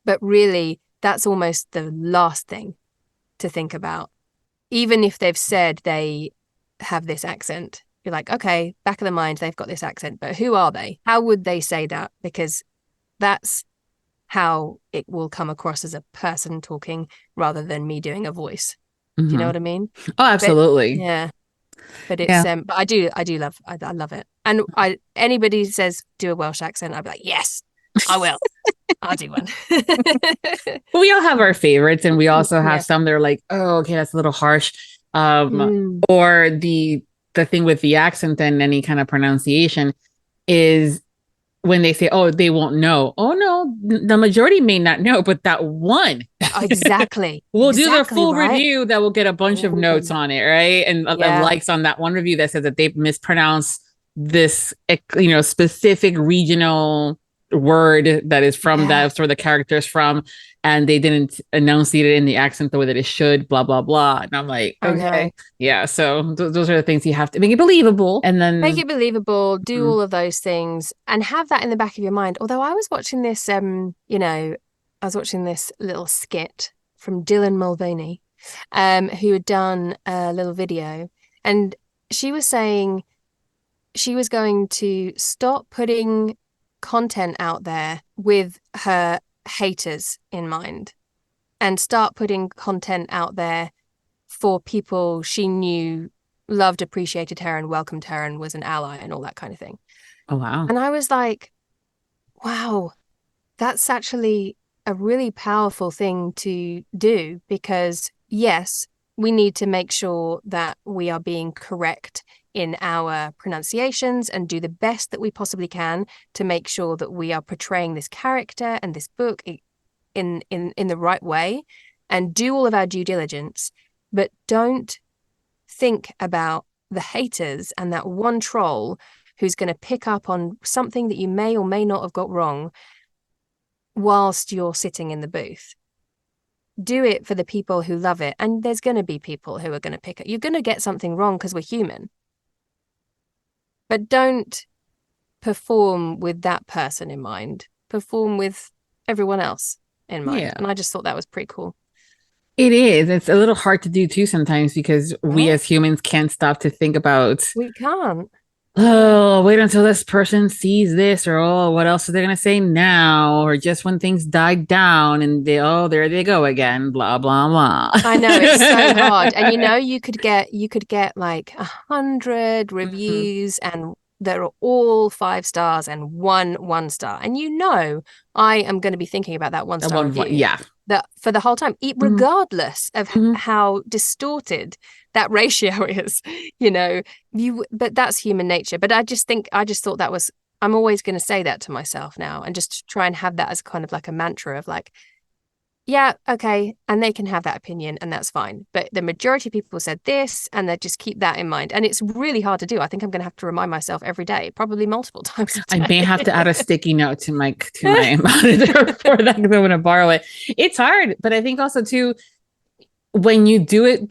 C: But really, that's almost the last thing to think about. Even if they've said they have this accent, you're like, okay, back of the mind, they've got this accent, but who are they? How would they say that? Because that's how it will come across as a person talking rather than me doing a voice. Do you know what I mean?
B: Oh, absolutely.
C: But it's but I love it. And anybody says do a Welsh accent, I'd be like, yes, I will. I'll do one.
B: We all have our favorites, and we also have some that are like, oh, okay, that's a little harsh. Or the thing with the accent and any kind of pronunciation is when they say, oh, they won't know. Oh no, the majority may not know, but that one
C: exactly
B: we'll do the full review that will get a bunch of notes on it, right? And likes on that one review that says that they've mispronounced this, specific regional word that is from that's where the character is from, and they didn't enunciate it in the accent the way that it should, blah blah blah. And I'm like, okay, so those are the things you have to make it believable, and then
C: make it believable, do all of those things, and have that in the back of your mind. Although I was watching this little skit from Dylan Mulvaney, who had done a little video, and she was saying she was going to stop putting content out there with her haters in mind and start putting content out there for people she knew loved, appreciated her and welcomed her and was an ally and all that kind of thing.
B: Oh wow.
C: And I was like, wow, that's actually a really powerful thing to do, because yes, we need to make sure that we are being correct in our pronunciations and do the best that we possibly can to make sure that we are portraying this character and this book in the right way, and do all of our due diligence. But don't think about the haters and that one troll who's going to pick up on something that you may or may not have got wrong whilst you're sitting in the booth. Do it for the people who love it. And there's going to be people who are going to pick it. You're going to get something wrong because we're human. But don't perform with that person in mind. Perform with everyone else in mind. Yeah. And I just thought that was pretty cool.
B: It is. It's a little hard to do too sometimes, because we as humans can't stop to think about.
C: We can't.
B: Oh, wait until this person sees this, or oh, what else are they going to say now? Or just when things die down and there they go again, blah, blah, blah.
C: I know, it's so hard. And you could get like 100 reviews and they're all 5 stars and 1 star. And I am going to be thinking about that 1-star review.
B: Yeah.
C: That for the whole time, regardless of how distorted that ratio is, but that's human nature. But I just thought that was, I'm always going to say that to myself now, and just try and have that as kind of like a mantra of like, yeah, okay, and they can have that opinion and that's fine. But the majority of people said this, and they just keep that in mind. And it's really hard to do. I think I'm going to have to remind myself every day, probably multiple times a day.
B: I may have to add a sticky note to my monitor for that, because I'm going to borrow it. It's hard, but I think also too, when you do it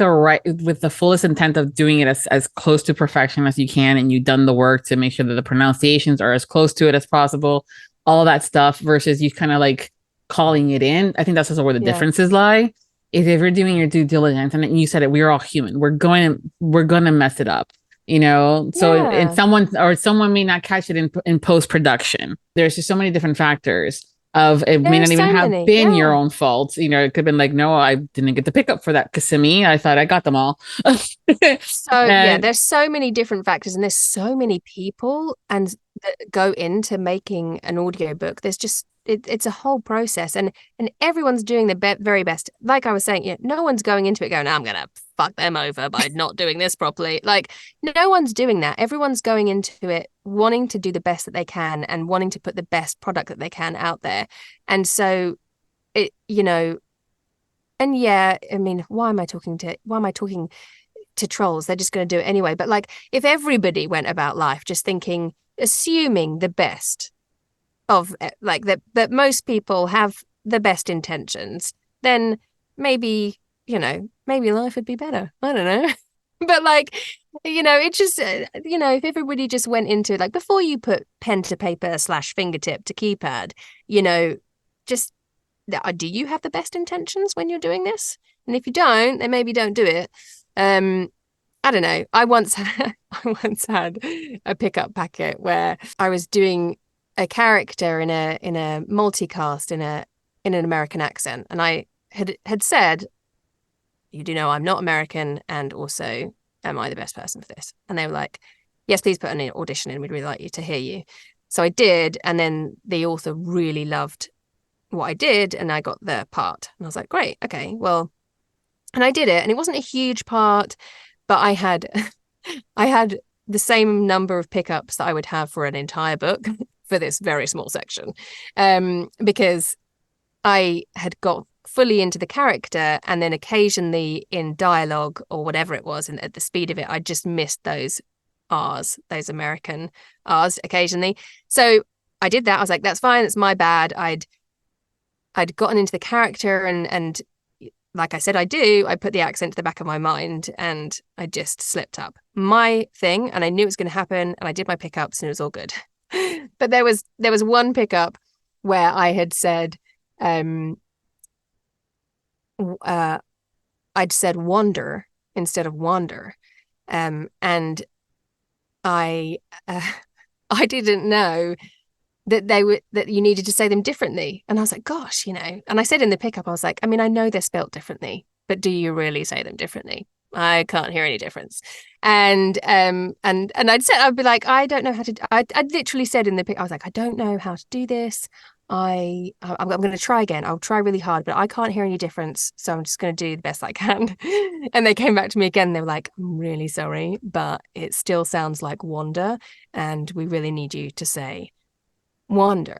B: with the fullest intent of doing it as close to perfection as you can, and you've done the work to make sure that the pronunciations are as close to it as possible, all that stuff, versus you kind of like calling it in. I think that's also where the differences lie. Is if you're doing your due diligence, and you said it, we're all human. We're going to mess it up, So and someone may not catch it in post production. There's just so many different factors. of it may
C: There are
B: not even
C: so
B: have
C: many.
B: been your
C: Yeah.
B: own fault. You know, it could have been like, no, I didn't get the pickup for that Kissimmee. I thought I got them all.
C: So yeah,
B: And
C: there's so many different factors, and there's so many people and that go into making an audiobook. There's just it's a whole process, and everyone's doing the very best. Like I was saying, yeah, no one's going into it going, I'm gonna fuck them over by not doing this properly. Like, no one's doing that. Everyone's going into it wanting to do the best that they can and wanting to put the best product that they can out there. And so it, you know, and yeah, I mean, why am I talking to trolls? They're just going to do it anyway. But like, if everybody went about life just thinking, assuming the best of like that most people have the best intentions, then maybe, you know, maybe life would be better. I don't know. But like, you know, it just, you know, if everybody just went into it, like before you put pen to paper / fingertip to keypad, you know, just, do you have the best intentions when you're doing this? And if you don't, then maybe don't do it. I don't know. I once had a pickup packet where I was doing a character in a multicast in an American accent, and I had said, you do know I'm not American, and also am I the best person for this? And they were like, yes, please put an audition in. We'd really like you to hear you. So I did, and then the author really loved what I did, and I got the part. And I was like, great, okay, well, and I did it, and it wasn't a huge part, but I had the same number of pickups that I would have for an entire book for this very small section, because I had got fully into the character, and then occasionally in dialogue or whatever it was, and at the speed of it, I just missed those R's, those American R's occasionally. So I did that. I was like, that's fine, it's my bad. I'd gotten into the character, and like I said, I put the accent to the back of my mind, and I just slipped up my thing, and I knew it was going to happen, and I did my pickups, and it was all good. But there was one pickup where I had said, I'd said wander instead of wander, and I didn't know that you needed to say them differently. And I was like, gosh, you know, and I said in the pickup, I was like, I mean, I know they're spelt differently, but do you really say them differently? I can't hear any difference. And I'd be like, I don't know how to, I'd literally said in the pickup, I was like, I don't know how to do this. I'm going to try again. I'll try really hard, but I can't hear any difference. So I'm just going to do the best I can. And they came back to me again. They were like, I'm really sorry, but it still sounds like wander. And we really need you to say wander.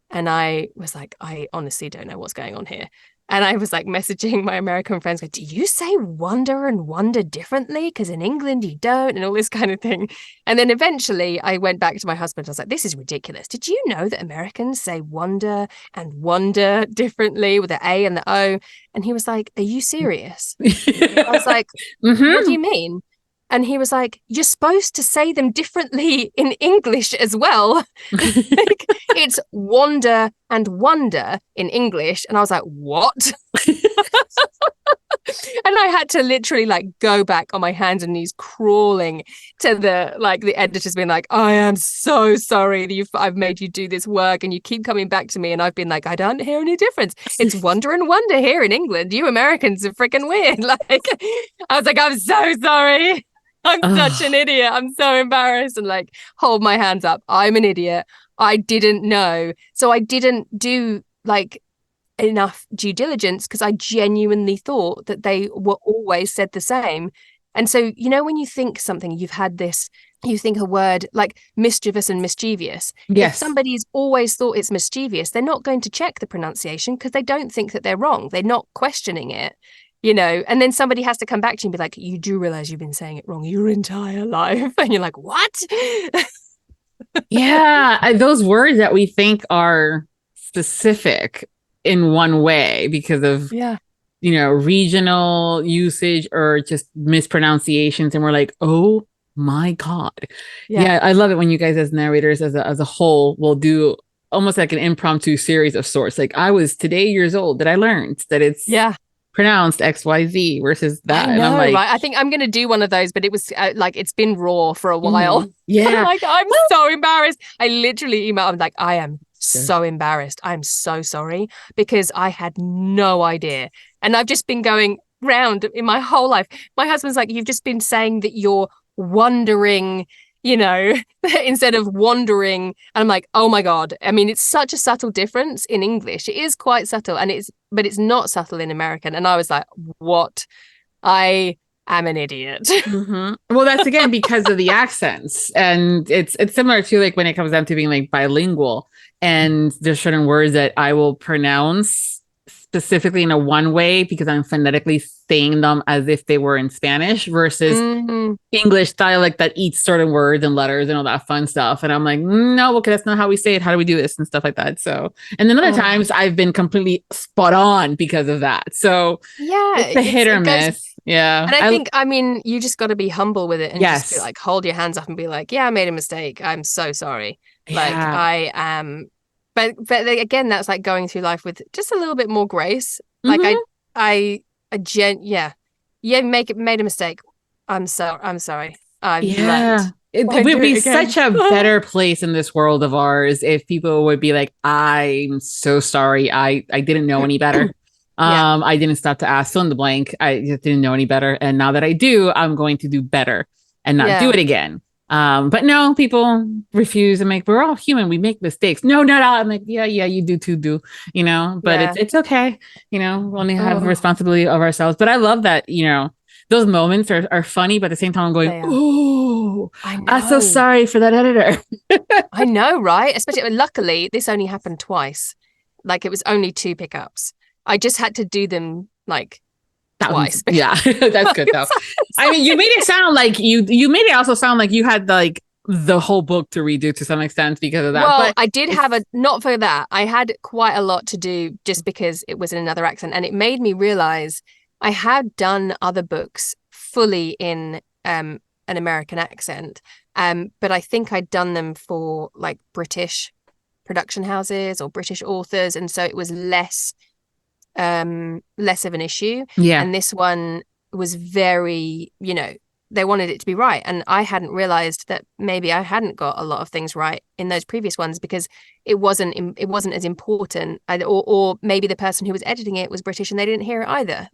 C: And I was like, I honestly don't know what's going on here. And I was like messaging my American friends, like, do you say wonder and wonder differently? Because in England you don't, and all this kind of thing. And then eventually I went back to my husband. I was like, this is ridiculous. Did you know that Americans say wonder and wonder differently with the A and the O? And he was like, are you serious? I was like, what do you mean? And he was like, you're supposed to say them differently in English as well. Like, it's wander and wonder in English. And I was like, what? And I had to literally like go back on my hands and knees crawling to the editors being like, I am so sorry that I've made you do this work and you keep coming back to me. And I've been like, I don't hear any difference. It's wonder and wonder here in England. You Americans are freaking weird. Like, I was like, I'm so sorry. I'm such an idiot. I'm so embarrassed, and like hold my hands up. I'm an idiot. I didn't know. So I didn't do like enough due diligence because I genuinely thought that they were always said the same. And so, you know, when you think something, you think a word like mischievous and mischievous.
B: Yes.
C: If somebody's always thought it's mischievous, they're not going to check the pronunciation because they don't think that they're wrong. They're not questioning it. You know, and then somebody has to come back to you and be like, you do realize you've been saying it wrong your entire life. And you're like, what?
B: Yeah. Those words that we think are specific in one way because of, you know, regional usage or just mispronunciations. And we're like, oh my God. Yeah. I love it when you guys as narrators as a whole will do almost like an impromptu series of sorts. Like I was today years old that I learned that it's pronounced XYZ versus that.
C: I know,
B: and I'm like,
C: right? I think I'm going to do one of those, but it was like, it's been raw for a while.
B: Yeah.
C: Like, I'm so embarrassed. I literally emailed, I'm like, I am so embarrassed. I'm so sorry, because I had no idea. And I've just been going round in my whole life. My husband's like, you've just been saying that you're wondering, instead of wandering. And I'm like, oh my God. I mean, it's such a subtle difference in English. It is quite subtle, but it's not subtle in American. And I was like, what? I am an idiot.
B: Mm-hmm. Well, that's again because of the accents. And it's similar to like when it comes down to being like bilingual, and there's certain words that I will pronounce specifically in a one way because I'm phonetically saying them as if they were in Spanish versus English dialect that eats certain words and letters and all that fun stuff. And I'm like, no, okay, that's not how we say it. How do we do this and stuff like that? So, and then other times I've been completely spot on because of that. So
C: yeah,
B: it's a hit or miss. Yeah.
C: And I think, you just got to be humble with it and just be like, hold your hands up and be like, yeah, I made a mistake. I'm so sorry.
B: Yeah.
C: Like I am. But again, that's like going through life with just a little bit more grace. Like made a mistake. I'm sorry.
B: It would be such a better place in this world of ours if people would be like, I'm so sorry. I didn't know any better. I didn't stop to ask, fill in the blank. I just didn't know any better. And now that I do, I'm going to do better and not do it again. But no, people refuse and we're all human. We make mistakes. No. I'm like, yeah, you do too, but it's okay. We only have responsibility of ourselves. But I love that, those moments are funny, but at the same time I'm going, oh, I'm so sorry for that editor.
C: I know, right? Especially, luckily, this only happened twice. Like it was only 2 pickups. I just had to do them like twice.
B: Yeah, that's good though. I mean, you made it sound like you made it also sound like you had like the whole book to redo to some extent because of that.
C: Well, I did have not for that. I had quite a lot to do just because it was in another accent, and it made me realize I had done other books fully in an American accent, but I think I'd done them for like British production houses or British authors, and so it was less of an issue. And this one was very, they wanted it to be right, and I hadn't realized that maybe I hadn't got a lot of things right in those previous ones because it wasn't as important, or maybe the person who was editing it was British and they didn't hear it either,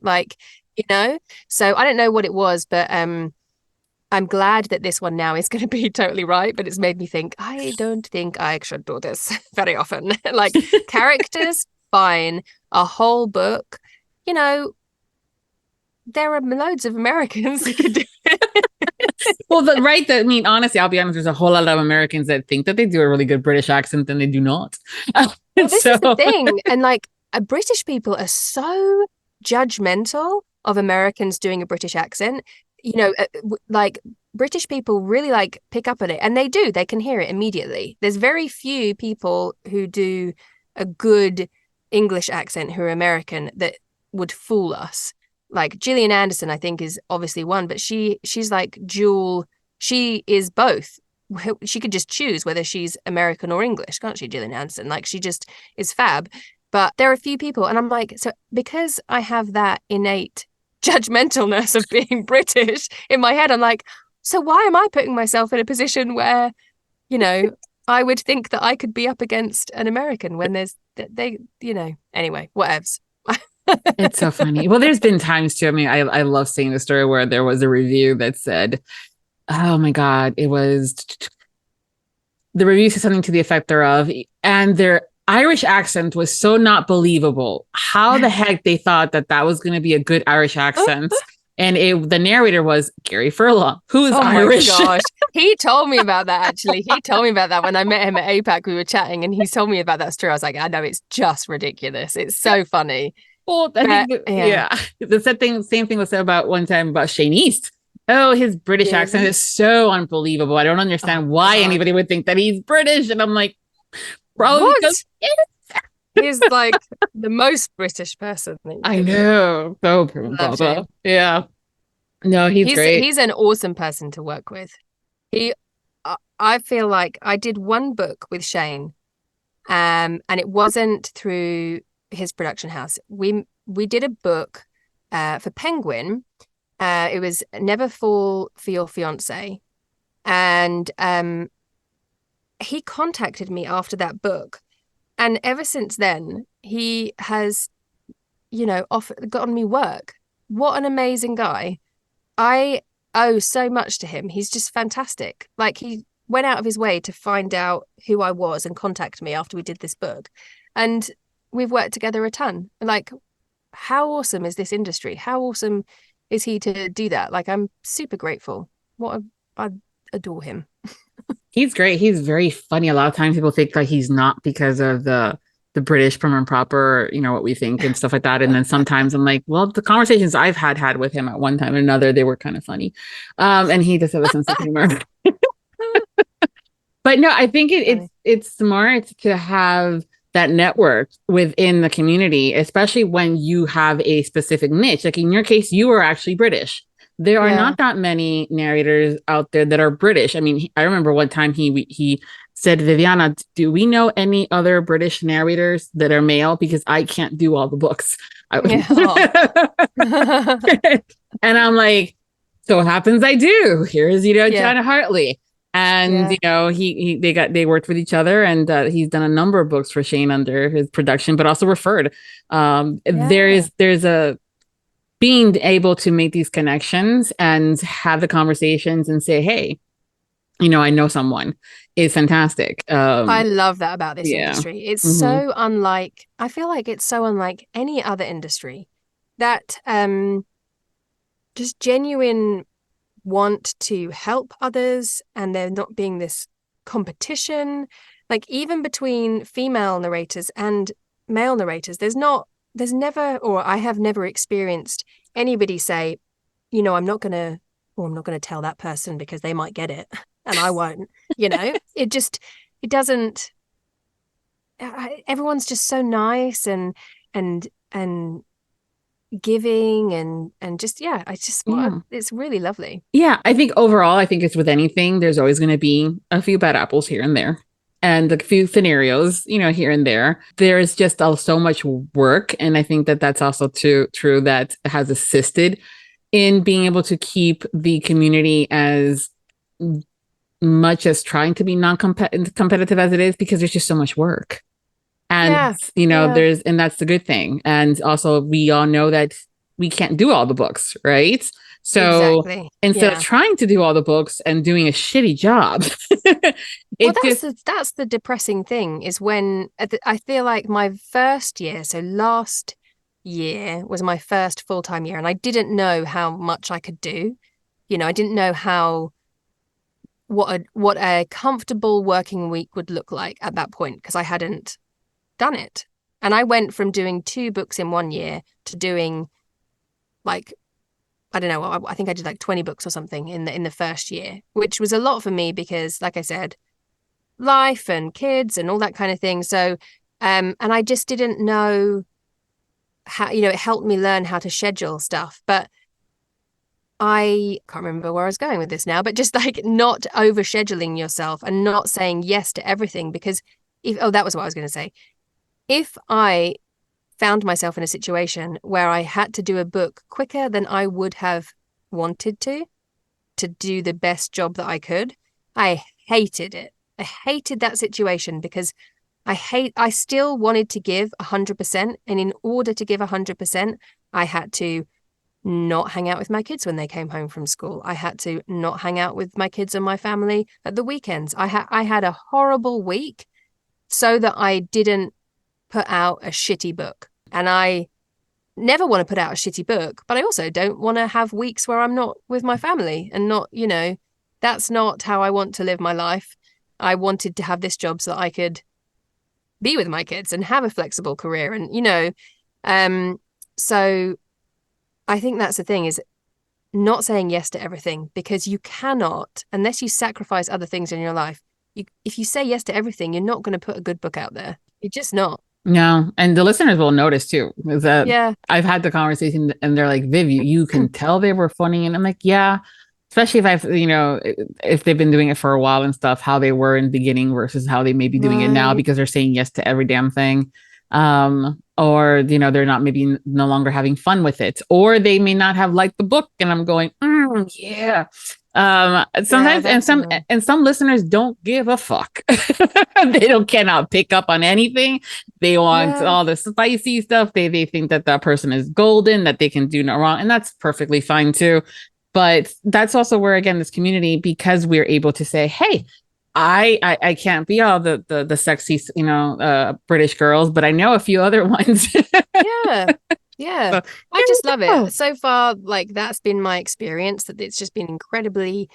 C: so I don't know what it was, but I'm glad that this one now is going to be totally right. But it's made me think, I don't think I should do this very often. Like characters, fine. A whole book, there are loads of Americans that could do it.
B: Well, honestly, I'll be honest, there's a whole lot of Americans that think that they do a really good British accent and they do not.
C: Well, this is the thing. And like British people are so judgmental of Americans doing a British accent. Like British people really like pick up on it, and they can hear it immediately. There's very few people who do a good English accent who are American that would fool us. Like Gillian Anderson, I think, is obviously one, but she's like dual. She is both. She could just choose whether she's American or English, can't she, Gillian Anderson? Like she just is fab. But there are a few people, and I'm like, so because I have that innate judgmentalness of being British in my head, I'm like, so why am I putting myself in a position where, I would think that I could be up against an American when anyway, whatevs.
B: It's so funny. Well, there's been times too. I mean, I love seeing the story where there was a review that said, oh my God, the review said something to the effect thereof, and their Irish accent was so not believable. How the heck they thought that was going to be a good Irish accent. And the narrator was Gary Furlong, who is Irish.
C: Oh my gosh. He told me about that, actually. He told me about that when I met him at APAC. We were chatting and he told me about that story. I was like, I know, it's just ridiculous. It's so funny.
B: Well, the same thing was said about one time about Shane East. Oh, his British accent is so unbelievable. I don't understand why anybody would think that he's British. And I'm like, probably because
C: he's like the most British person.
B: I know. So yeah. No, he's great.
C: He's an awesome person to work with. I feel like I did one book with Shane, and it wasn't through his production house. We did a book for Penguin. It was Never Fall for Your Fiance, and he contacted me after that book And ever since then, he has, gotten me work. What an amazing guy. I owe so much to him. He's just fantastic. Like, he went out of his way to find out who I was and contact me after we did this book. And we've worked together a ton. Like, how awesome is this industry? How awesome is he to do that? Like, I'm super grateful. I adore him.
B: He's great. He's very funny. A lot of times people think like he's not because of the British prim and proper, what we think and stuff like that. And then sometimes I'm like, well, the conversations I've had with him at one time or another, they were kind of funny. And he just has a sense of humor. But no, I think it's smart to have that network within the community, especially when you have a specific niche. Like in your case, you are actually British. There are not that many narrators out there that are British. I mean, I remember one time he said, Viviana, do we know any other British narrators that are male? Because I can't do all the books. And I'm like, so it happens I do. Here's, John Hartley. And, they worked with each other, and he's done a number of books for Shane under his production, but also referred. There's a being able to make these connections and have the conversations and say, hey, I know someone is fantastic.
C: I love that about this industry. It's so unlike, I feel like it's so unlike any other industry, that just genuine want to help others, and there not being this competition, like even between female narrators and male narrators, there's never, or I have never experienced anybody say, I'm not going to tell that person because they might get it and I won't, it doesn't, everyone's just so nice and giving and just, it's really lovely.
B: Yeah. I think overall, it's with anything, there's always going to be a few bad apples here and there. And a few scenarios, here and there. There's just so much work. And I think that that's also true that has assisted in being able to keep the community as much as trying to be non-competitive as it is, because there's just so much work. And, and that's the good thing. And also we all know that we can't do all the books, right? So instead of trying to do all the books and doing a shitty job,
C: that's the depressing thing, is when I feel like my first year, so last year was my first full-time year, and I didn't know how much I could do. I didn't know what a comfortable working week would look like at that point, because I hadn't done it. And I went from doing 2 books in 1 year to doing like, I don't know, I think I did like 20 books or something in the first year, which was a lot for me because, like I said, life and kids and all that kind of thing. So, and I just didn't know how, it helped me learn how to schedule stuff. But I can't remember where I was going with this now, but just like not over scheduling yourself and not saying yes to everything, because that was what I was going to say. If I found myself in a situation where I had to do a book quicker than I would have wanted to do the best job that I could, I hated it. I hated that situation because I still wanted to give 100%. And in order to give 100%, I had to not hang out with my kids when they came home from school. I had to not hang out with my kids and my family at the weekends. I had a horrible week so that I didn't put out a shitty book. And I never want to put out a shitty book, but I also don't want to have weeks where I'm not with my family and not, that's not how I want to live my life. I wanted to have this job so that I could be with my kids and have a flexible career. And, so I think that's the thing, is not saying yes to everything, because you cannot, unless you sacrifice other things in your life. If you say yes to everything, you're not going to put a good book out there. You're just not.
B: No, and the listeners will notice too. Is that I've had the conversation and they're like, Viv, you can tell they were funny, and I'm like, yeah. Especially if they've been doing it for a while and stuff, how they were in the beginning versus how they may be doing it now, because they're saying yes to every damn thing. or, they're not maybe no longer having fun with it, or they may not have liked the book. And I'm going, yeah. Sometimes, and some listeners don't give a fuck. They cannot pick up on anything. They want all the spicy stuff. They think that person is golden, that they can do no wrong. And that's perfectly fine too. But that's also where, again, this community, because we're able to say, hey, I can't be all the sexy, British girls, but I know a few other ones.
C: Yeah. So, I just love it. So far, like, that's been my experience, that it's just been incredibly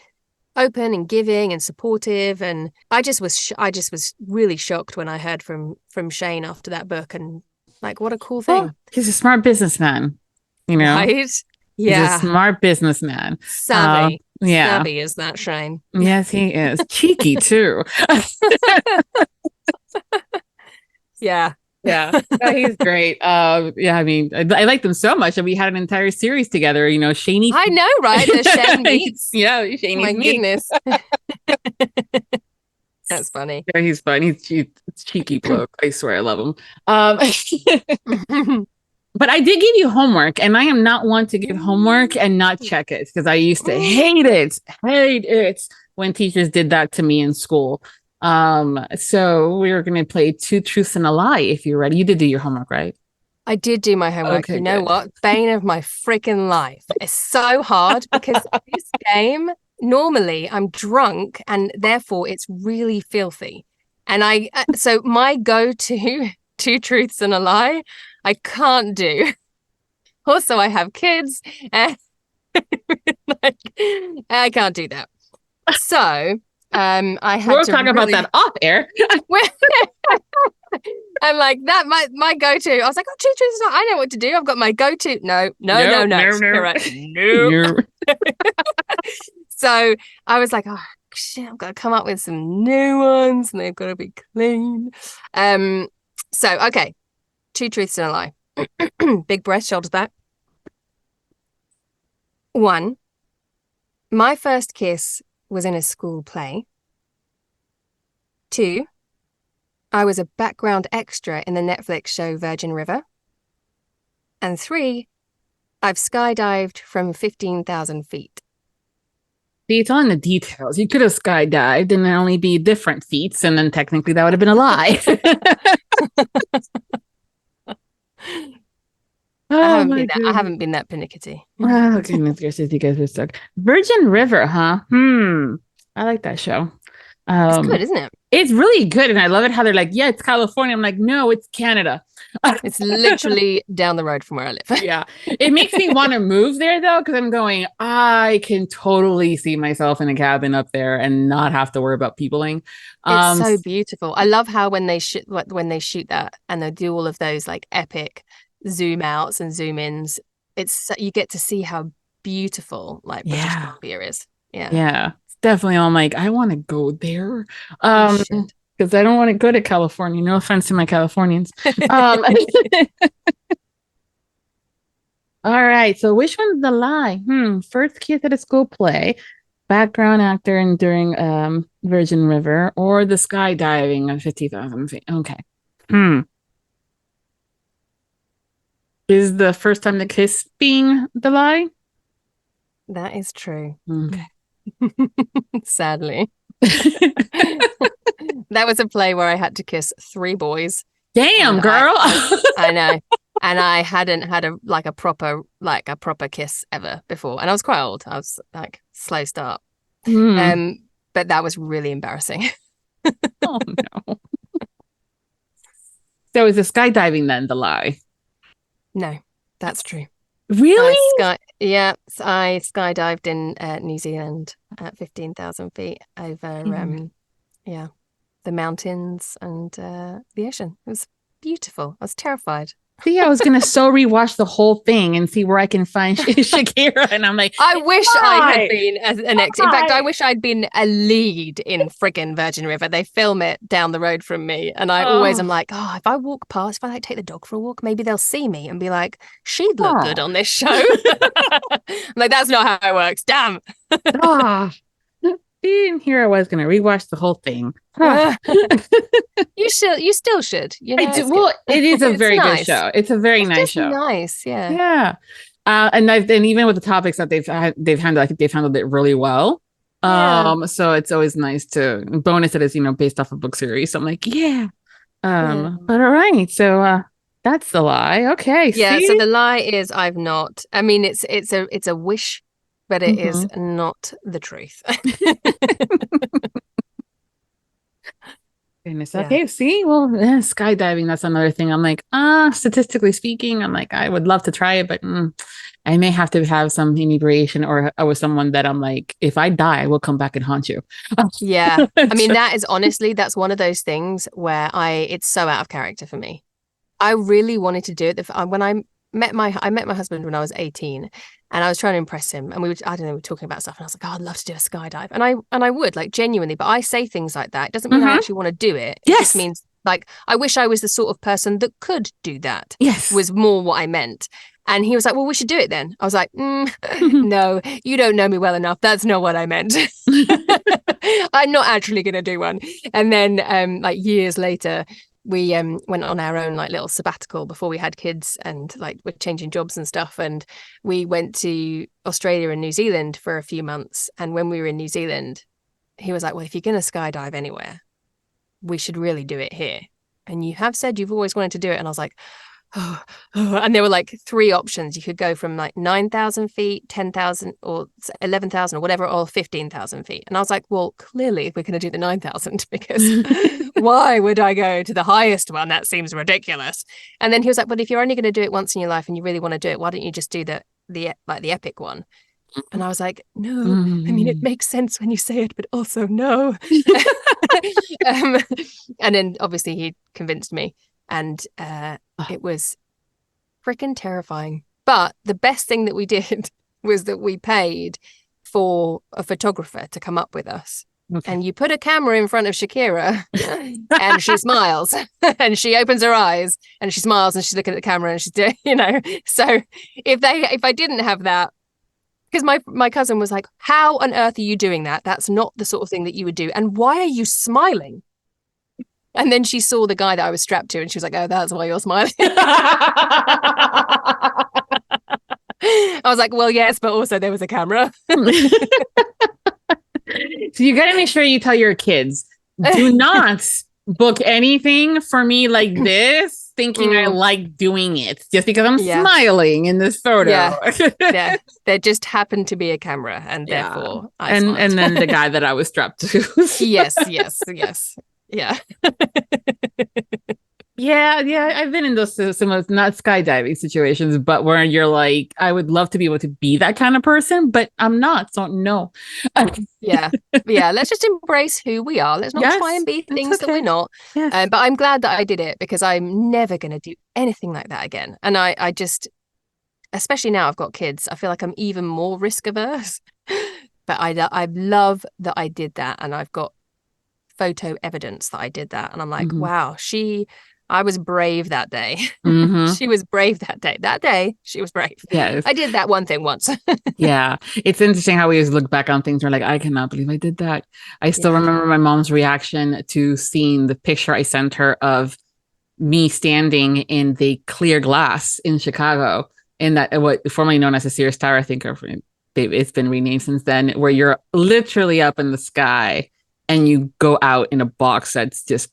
C: open and giving and supportive. And I just was really shocked when I heard from Shane after that book, and like, what a cool thing.
B: Well, he's a smart businessman,
C: Right? Yeah.
B: He's a smart businessman.
C: Savvy.
B: Yeah.
C: Savvy is that, Shane.
B: Yes, he is. Cheeky too.
C: Yeah.
B: Yeah, he's great. I mean, I like them so much that we had an entire series together. Shaney.
C: I know, right? The Shane meets.
B: Yeah, Shaney's
C: my
B: meet.
C: Goodness. That's funny.
B: Yeah, he's fun. He's cheeky bloke. I swear, I love him. But I did give you homework, and I am not one to give homework and not check it, because I used to hate it when teachers did that to me in school. So we were going to play Two Truths and a Lie, if you're ready. You did do your homework, right?
C: I did do my homework. Okay, you know what? Bane of my freaking life. It's so hard because this game, normally I'm drunk and therefore it's really filthy. And so my go-to Two Truths and a Lie, I can't do. Also, I have kids and I can't do that. So I had
B: we'll
C: to
B: talk about that off air.
C: I'm like, that my go-to. I was like, Two Truths. I know what to do. I've got my go-to. No. Right. So I was like, oh shit, I've got to come up with some new ones, and they've got to be clean. So okay, Two Truths and a Lie. Big breath, shoulders back. 1, my first kiss was in a school play. 2, I was a background extra in the Netflix show Virgin River. And 3, I've skydived from 15,000 feet.
B: See, it's on the details. You could have skydived and then only be different feats, and then technically that would have been a lie.
C: I haven't been that pernickety.
B: Oh, goodness gracious, you guys are stuck. Virgin River, huh? I like that show.
C: It's good, isn't it?
B: It's really good. And I love it how they're like, yeah, it's California. I'm like, no, it's Canada.
C: It's literally down the road from where I live.
B: Yeah. It makes me want to move there, though, because I'm going, I can totally see myself in a cabin up there and not have to worry about peopling.
C: It's so beautiful. I love how when they shoot that and they do all of those like epic zoom outs and zoom ins, you get to see how beautiful like British Columbia is. Yeah. It's
B: definitely. I'm like, I want to go there. Because I don't want to go to California. No offense to my Californians. All right. So which one's the lie? First kiss at a school play, background actor and during Virgin River, or the skydiving at 50,000 feet. Okay. Is the first time the kiss being the lie?
C: That is true.
B: Okay.
C: Sadly. That was a play where I had to kiss 3 boys.
B: Damn, girl.
C: I know. And I hadn't had a proper kiss ever before. And I was quite old. I was like slow start. But that was really embarrassing.
B: Oh no. So is the skydiving then the lie?
C: No, that's true.
B: Really?
C: I skydived in New Zealand at 15,000 feet over the mountains and the ocean. It was beautiful. I was terrified.
B: See, I was gonna rewatch the whole thing and see where I can find Shakira, and I'm like,
C: I wish I had been an ex. In fact, I wish I'd been a lead in friggin' Virgin River. They film it down the road from me, and I always am like, if I walk past, if I take the dog for a walk, maybe they'll see me and be like, she'd look good on this show. I'm like, that's not how it works. Damn.
B: see, and here I was going to rewatch the whole thing.
C: You still should. You know,
B: I do. Well, it is a very good
C: nice.
B: show. It's a very nice show.
C: Nice, yeah.
B: Yeah. And even with the topics that they've handled, I think they've handled it really well. So it's always nice to bonus it as, based off a book series. So I'm like, yeah. But all right. So that's the lie. Okay.
C: Yeah.
B: See?
C: So the lie is I've not. I mean, it's a wish, but it is not the truth.
B: Goodness. Okay. See, well, skydiving, that's another thing. I'm like, statistically speaking, I'm like, I would love to try it, but I may have to have some inebriation or with someone that I'm like, if I die, I will come back and haunt you.
C: Yeah. I mean, that is honestly, that's one of those things where it's so out of character for me. I really wanted to do it. When I met my husband when I was 18, and I was trying to impress him, and we were talking about stuff, and I was like, oh, I'd love to do a skydive, and I would, like, genuinely, but I say things like that. It doesn't mean I actually want to do it. It just means, like, I wish I was the sort of person that could do that.
B: Yes.
C: Was more what I meant. And he was like, well, we should do it then. I was like, no, you don't know me well enough. That's not what I meant. I'm not actually going to do one. And then like years later, we went on our own like little sabbatical before we had kids, and like we're changing jobs and stuff. And we went to Australia and New Zealand for a few months. And when we were in New Zealand, he was like, well, if you're going to skydive anywhere, we should really do it here. And you have said you've always wanted to do it. And I was like, oh. And there were like 3 options. You could go from like 9,000 feet, 10,000 or 11,000 or whatever, or 15,000 feet. And I was like, well, clearly we're going to do the 9,000 because why would I go to the highest one? That seems ridiculous. And then he was like, but if you're only going to do it once in your life and you really want to do it, why don't you just do the epic one? And I was like, no, I mean, it makes sense when you say it, but also no. And then obviously he convinced me, and it was freaking terrifying. But the best thing that we did was that we paid for a photographer to come up with us. Okay. And you put a camera in front of Shakira and she smiles and she opens her eyes and she smiles and she's looking at the camera and she's doing, So if I didn't have that, because my cousin was like, how on earth are you doing that? That's not the sort of thing that you would do. And why are you smiling? And then she saw the guy that I was strapped to and she was like, oh, that's why you're smiling. I was like, well, yes, but also there was a camera.
B: So you got to make sure you tell your kids, do not book anything for me like this, thinking I like doing it just because I'm smiling in this photo.
C: Yeah. There just happened to be a camera, and therefore I smiled.
B: And then the guy that I was strapped to.
C: Yes. Yeah.
B: Yeah. I've been in those similar, not skydiving situations, but where you're like, I would love to be able to be that kind of person, but I'm not. So no.
C: Yeah. Let's just embrace who we are. Let's not try and be things that we're not.
B: Yes.
C: But I'm glad that I did it, because I'm never going to do anything like that again. And I just, especially now I've got kids, I feel like I'm even more risk averse. But I love that I did that, and I've got photo evidence that I did that. And I'm like, wow, I was brave that day. She was brave that day. That day, she was brave.
B: Yes.
C: I did that one thing once.
B: Yeah. It's interesting how we just look back on things. We're like, I cannot believe I did that. I still remember my mom's reaction to seeing the picture I sent her of me standing in the clear glass in Chicago, in that what formerly known as the Sears Tower. I think it's been renamed since then, where you're literally up in the sky and you go out in a box that's just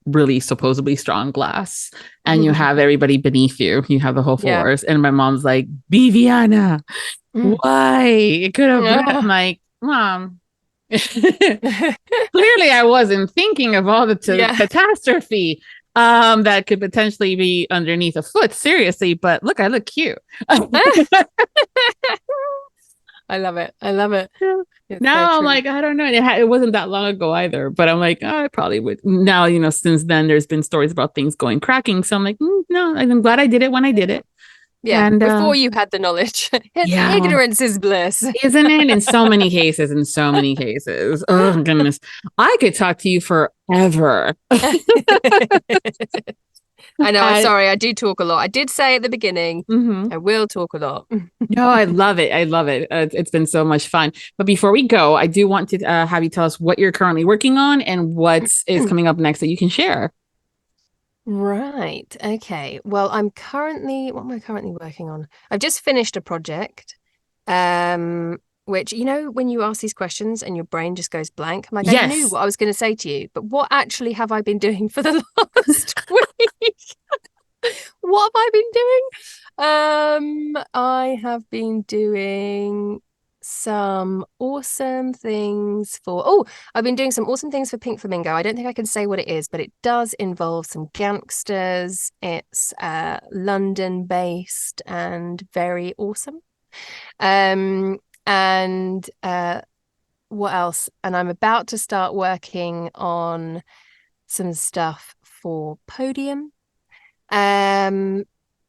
B: really supposedly strong glass, and you have everybody beneath you. You have the whole floors. And my mom's like, Viviana, why? It could have been. I'm like, Mom, clearly I wasn't thinking of all the catastrophe that could potentially be underneath a foot. Seriously, but look, I look cute.
C: I love it.
B: Now I'm like, I don't know. It wasn't that long ago either, but I'm like, I probably would. Now, since then there's been stories about things cracking. So I'm like, no, I'm glad I did it when I did it.
C: Yeah. And before you had the knowledge. Ignorance is bliss.
B: Isn't it? In so many cases. Oh, goodness. I could talk to you forever.
C: I know. I'm sorry. I do talk a lot. I did say at the beginning, I will talk a lot.
B: No, I love it. I love it. It's been so much fun. But before we go, I do want to have you tell us what you're currently working on and what is coming up next that you can share.
C: Right. Okay. Well, what am I currently working on? I've just finished a project, which, when you ask these questions and your brain just goes blank, I'm like, I knew what I was going to say to you, but what actually have I been doing for the last week? What have I been doing? I have been doing some awesome things I've been doing some awesome things for Pink Flamingo. I don't think I can say what it is, but it does involve some gangsters. It's London based and very awesome. And what else? And I'm about to start working on some stuff for Podium. A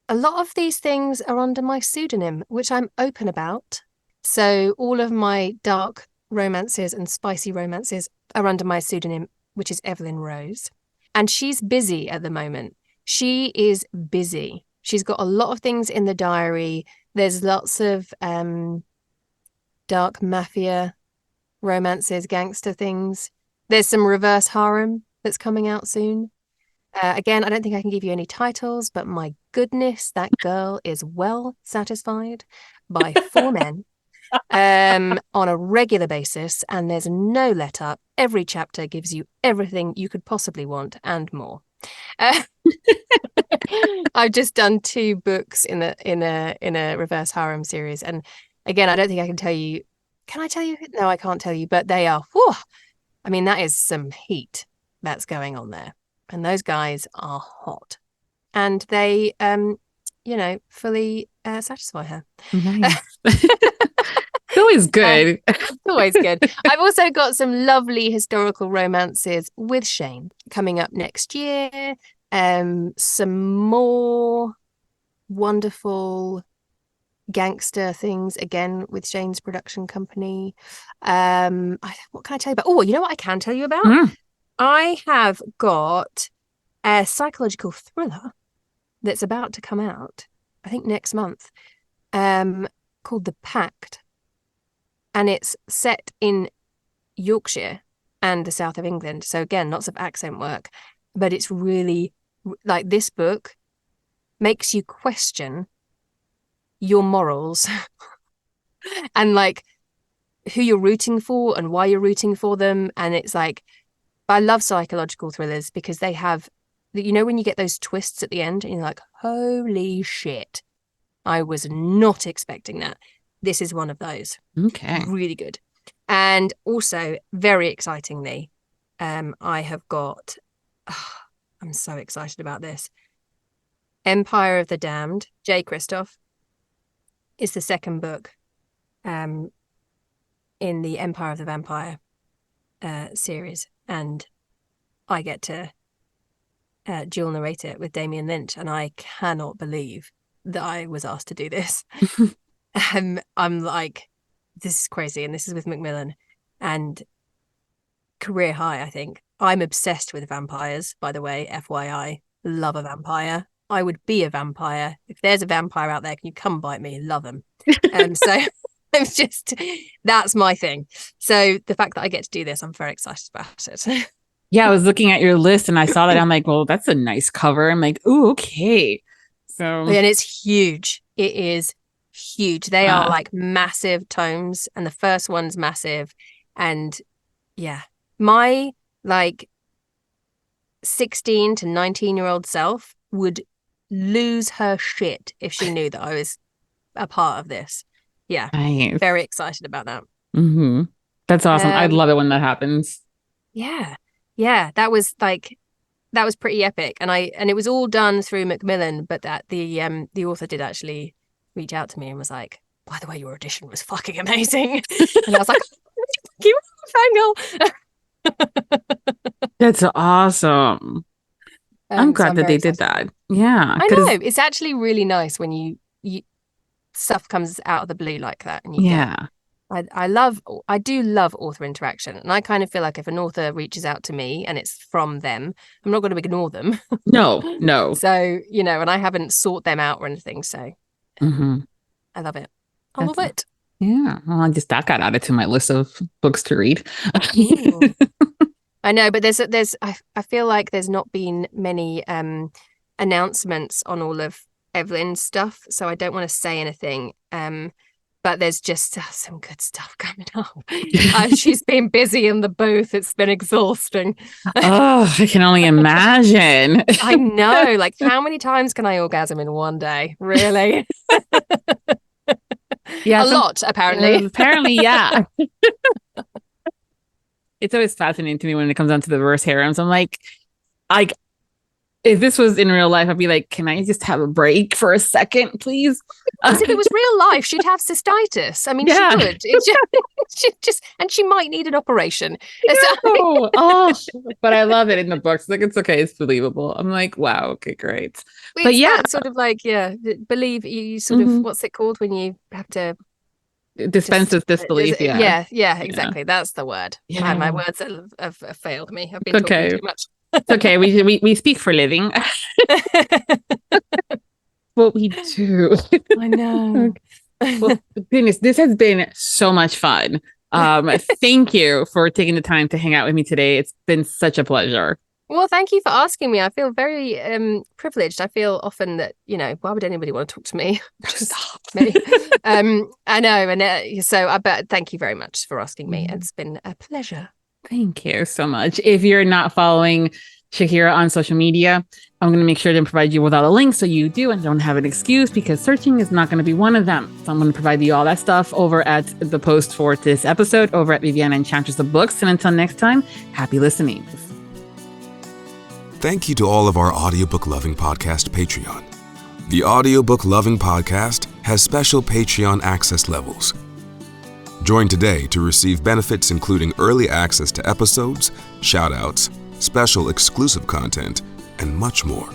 C: lot of these things are under my pseudonym, which I'm open about. So all of my dark romances and spicy romances are under my pseudonym, which is Evelyn Rose. And she's busy at the moment. She is busy. She's got a lot of things in the diary. There's lots of dark mafia romances, gangster things. There's some reverse harem that's coming out soon. Again, I don't think I can give you any titles, but my goodness, that girl is well satisfied by 4 men on a regular basis, and there's no let up. Every chapter gives you everything you could possibly want and more. I've just done 2 books in a reverse harem series, and again, I don't think I can tell you. Can I tell you? No, I can't tell you, but they are. Whew, I mean, that is some heat that's going on there. And those guys are hot. And they, fully satisfy her.
B: Nice. It's always good.
C: It's always good. I've also got some lovely historical romances with Shane coming up next year. Some more wonderful gangster things, again, with Shane's production company. What can I tell you about? Oh, you know what I can tell you about? I have got a psychological thriller that's about to come out, I think next month, called The Pact. And it's set in Yorkshire and the south of England. So again, lots of accent work, but it's really, like, this book makes you question your morals and like who you're rooting for and why you're rooting for them. And it's like, I love psychological thrillers because they have, when you get those twists at the end and you're like, holy shit, I was not expecting that. This is one of those.
B: Okay.
C: Really good. And also, very excitingly, I have got, I'm so excited about this. Empire of the Damned, J. Christoph, is the second book in the Empire of the Vampire series. And I get to dual narrate it with Damien Lynch, and I cannot believe that I was asked to do this. I'm like, this is crazy, and this is with Macmillan, and career high, I think. I'm obsessed with vampires, by the way, FYI. Love a vampire. I would be a vampire. If there's a vampire out there, can you come bite me? Love them. So I'm just, that's my thing. So the fact that I get to do this, I'm very excited about it.
B: Yeah, I was looking at your list and I saw that. I'm like, well, that's a nice cover. I'm like, ooh, okay. So,
C: and it's huge. It is huge. They are like massive tomes, and the first one's massive. And yeah, my like 16 to 19-year-old self would lose her shit if she knew that I was a part of this. Yeah,
B: nice.
C: Very excited about that.
B: Mm-hmm. That's awesome. I love it when that happens.
C: Yeah, that was pretty epic, and it was all done through Macmillan, but that the author did actually reach out to me and was like, by the way, your audition was fucking amazing. And I was like, you fangirl.
B: That's awesome. I'm glad that they did that. Yeah,
C: I know. It's actually really nice when you stuff comes out of the blue like that, and you get I do love author interaction. And I kind of feel like if an author reaches out to me and it's from them, I'm not going to ignore them.
B: No.
C: So, and I haven't sought them out or anything. So I love it. I love it.
B: Yeah. Well, that got added to my list of books to read.
C: I know, but I feel like there's not been many announcements on all of Evelyn's stuff. So I don't want to say anything. But there's just some good stuff coming up. She's been busy in the booth. It's been exhausting.
B: Oh, I can only imagine.
C: I know. Like, how many times can I orgasm in one day? Really?
B: Yeah,
C: a lot, apparently.
B: Apparently, yeah. It's always fascinating to me when it comes down to the reverse harems. I'm like, if this was in real life, I'd be like, can I just have a break for a second, please?
C: Because if it was real life, she'd have cystitis. I mean, she would. And she might need an operation.
B: But I love it in the books. Like, it's okay. It's believable. I'm like, wow. Okay, great.
C: But yeah, sort of like, believe you sort of, what's it called when you have to
B: dispense with disbelief?
C: Yeah, exactly. That's the word. Yeah. My words have failed me. I've been talking too much.
B: It's okay. We speak for living. What we do.
C: I know.
B: Well, goodness, this has been so much fun. Thank you for taking the time to hang out with me today. It's been such a pleasure.
C: Well, thank you for asking me. I feel very privileged. I feel often that, why would anybody want to talk to me? Just me. I know. And so thank you very much for asking me. It's been a pleasure.
B: Thank you so much. If you're not following Shakira on social media, I'm going to make sure to provide you with all the links so you do and don't have an excuse, because searching is not going to be one of them. So I'm going to provide you all that stuff over at the post for this episode over at Viviana, Enchantress of Books. And until next time, happy listening.
D: Thank you to all of our Audiobook Lovin Podcast Patreon. The Audiobook Lovin Podcast has special Patreon access levels. Join today to receive benefits including early access to episodes, shout-outs, special exclusive content, and much more.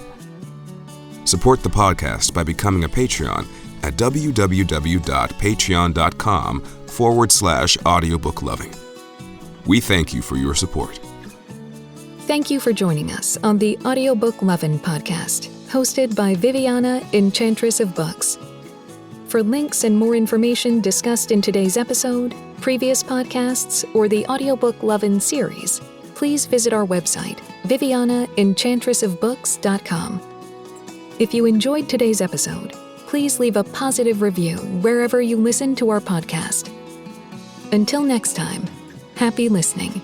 D: Support the podcast by becoming a Patreon at www.patreon.com/audiobookloving. We thank you for your support.
A: Thank you for joining us on the Audiobook Lovin Podcast, hosted by Viviana, Enchantress of Books. For links and more information discussed in today's episode, previous podcasts, or the Audiobook Lovin Series, please visit our website, vivianaenchantressofbooks.com. If you enjoyed today's episode, please leave a positive review wherever you listen to our podcast. Until next time, happy listening.